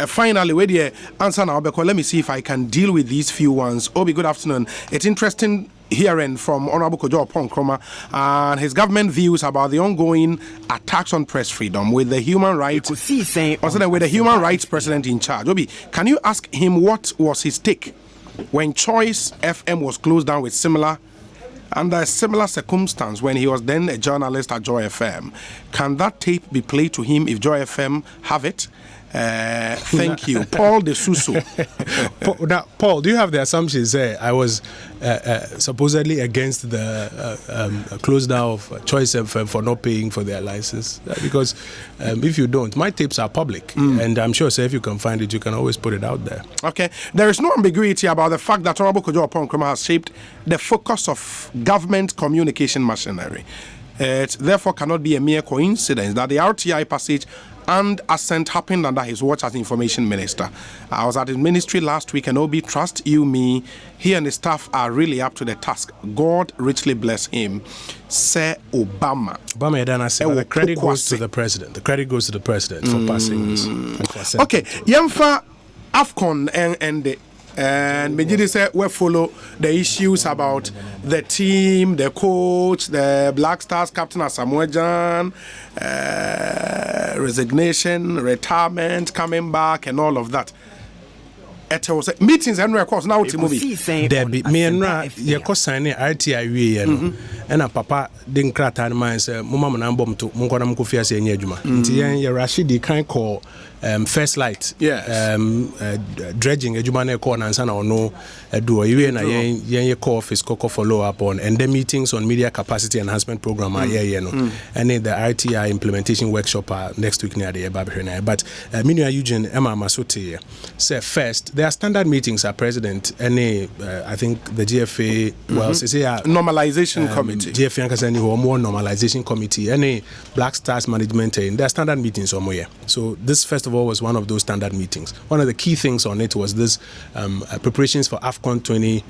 finally we the answer now because let me see if I can deal with these few ones. Obi, good afternoon. It's interesting hearing from Hon.Kojo Oppong Nkrumah and his government views about the ongoing attacks on press freedom with the human rights president in charge. Obi, can you ask him what was his take when Choice FM was closed down with under a similar circumstance when he was then a journalist at Joy FM? Can that tape be played to him if Joy FM have it? Thank you. Paul de Suso. Now, Paul, do you have the assumptions there? I was supposedly against the close down of Choice FM for not paying for their license. Because if you don't, my tapes are public. And I'm sure, if you can find it, you can always put it out there. Okay. There is no ambiguity about the fact that Hon.Kojo Oppong Nkrumah has shaped the focus of government communication machinery. It therefore cannot be a mere coincidence that the RTI passage and assent happened under his watch as information minister. I was at his ministry last week, and Obi, trust you me, he and his staff are really up to the task. God richly bless him. Say Obama. The credit goes to the president. The credit goes to the president for passing this. Okay, Yemfa AFCON and Mejidi said we follow the issues about the team, the coach, the Black Stars captain Asamoah Gyan, resignation, retirement, coming back, and all of that. It was meetings and records now. Debbie, me and Ra, you signing RTI, and a papa didn't crack time man say mama na mbom to mo nkwana mko fia se enye adwuma nti yen Rashidi kan call first light dredging adwuma na call na nsa na ono do yiwe na yen call office koko follow up on and the meetings on media capacity enhancement program no and the RTI implementation workshop next week near the Babahena but Minua Eugene Emma Masote say first there are standard meetings at president and I think the GFA well say normalization committee GFA kasani ho more normalization committee any Black Stars management there are standard meetings somewhere. So this first of all was one of those standard meetings. One of the key things on it was this preparations for AFCON 20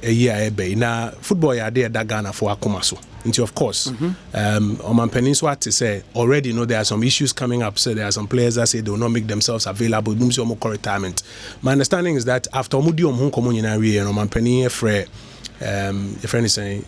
a year now football ya there that Ghana for Akumaso. Into of course on Peninsula to say already there are some issues coming up. So there are some players that say they will not make themselves available retirement. My understanding is that after Hon.Kojo Oppong Nkrumah and on Peninsula your friend is saying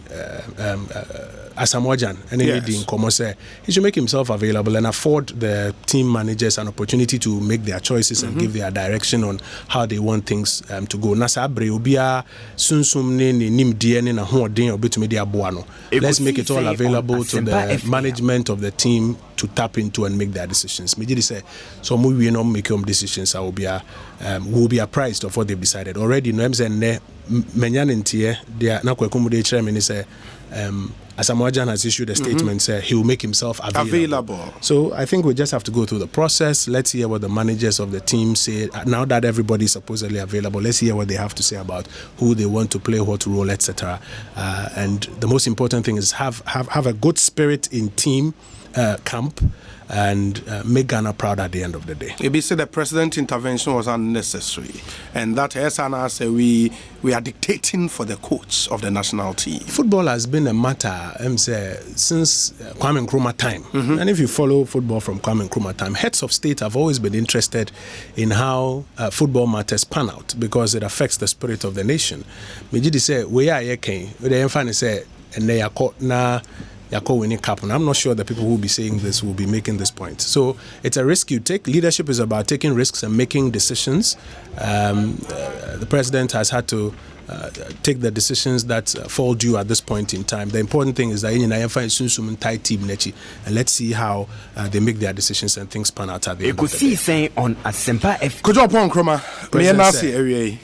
Asempa and then say he should make himself available and afford the team managers an opportunity to make their choices and give their direction on how they want things to go. Nasa abre obia sunsum ne nim die ne na hoden obetumi de aboa no. Let's make it all available to the management of the team to tap into and make their decisions. Me just say so we no make decisions will be apprised of what they've decided already. No say ne menyanentie dia na kwakumu de kire me ni say Asempa has issued a statement saying he will make himself available. So I think we just have to go through the process. Let's hear what the managers of the team say. Now that everybody is supposedly available, let's hear what they have to say about who they want to play what role, etc. And the most important thing is have a good spirit in team camp and make Ghana proud at the end of the day. Maybe say the president's intervention was unnecessary, and that SNR say we are dictating for the coach of the national team. Football has been a matter since Kwame Nkrumah time, and if you follow football from Kwame Nkrumah time, heads of state have always been interested in how football matters pan out because it affects the spirit of the nation. Mejidi say we are here, we say and they are caught na. Winning cap, and I'm not sure the people who will be saying this will be making this point. So it's a risk you take. Leadership is about taking risks and making decisions. The president has had to take the decisions that fall due at this point in time. The important thing is that in tight team and let's see how they make their decisions and things pan out at the end of the day. Ekosiisen on Asempa FM. Kojo Oppong Nkrumah,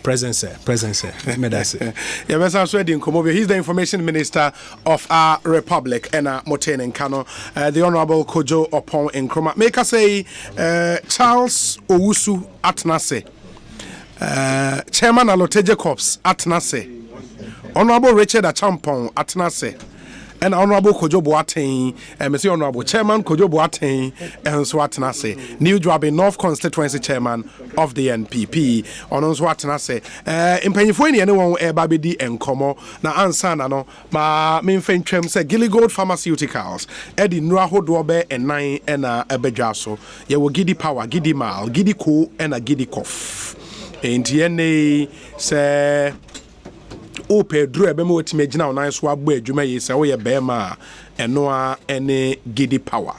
Presence. He's the information minister of our republic and Motene Nkano, the Honorable Kojo Oppong Nkrumah. Make us say Charles Owusu Atnase. Chairman Aloteje Corps Atnase, Honorable Richard Achampong Atnase, and Honorable Kojo Boateng, Mr. Honorable Chairman Kojo Boateng, and Swatnase, New Dwabe North Constituency Chairman of the NPP, on Swatnase. In Pennyfueni, anyone Babidi and Como, na ansana no, ma Minfen Chem say Gilly Gold Pharmaceuticals, Eddie Nuraho Dwabe and 9 and a Bejaso, ye will Giddy Power, Giddy Mal, Giddy Co, and a Giddy Cough. Entienne say o pedro ebe mo ti magina onan so agbo adwuma yi say wo ye bema eno a ene giddy power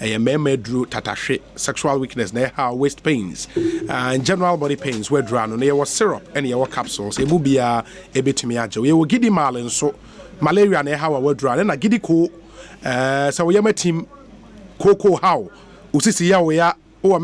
e mema dru tatahwe sexual weakness na how waist pains and general body pains we dru no na ye was syrup ene ye was capsules e mu bia e betumi age ye wo giddy mal nso malaria na how we dru na giddy ko so we ye matim koko how usisi ya we ya o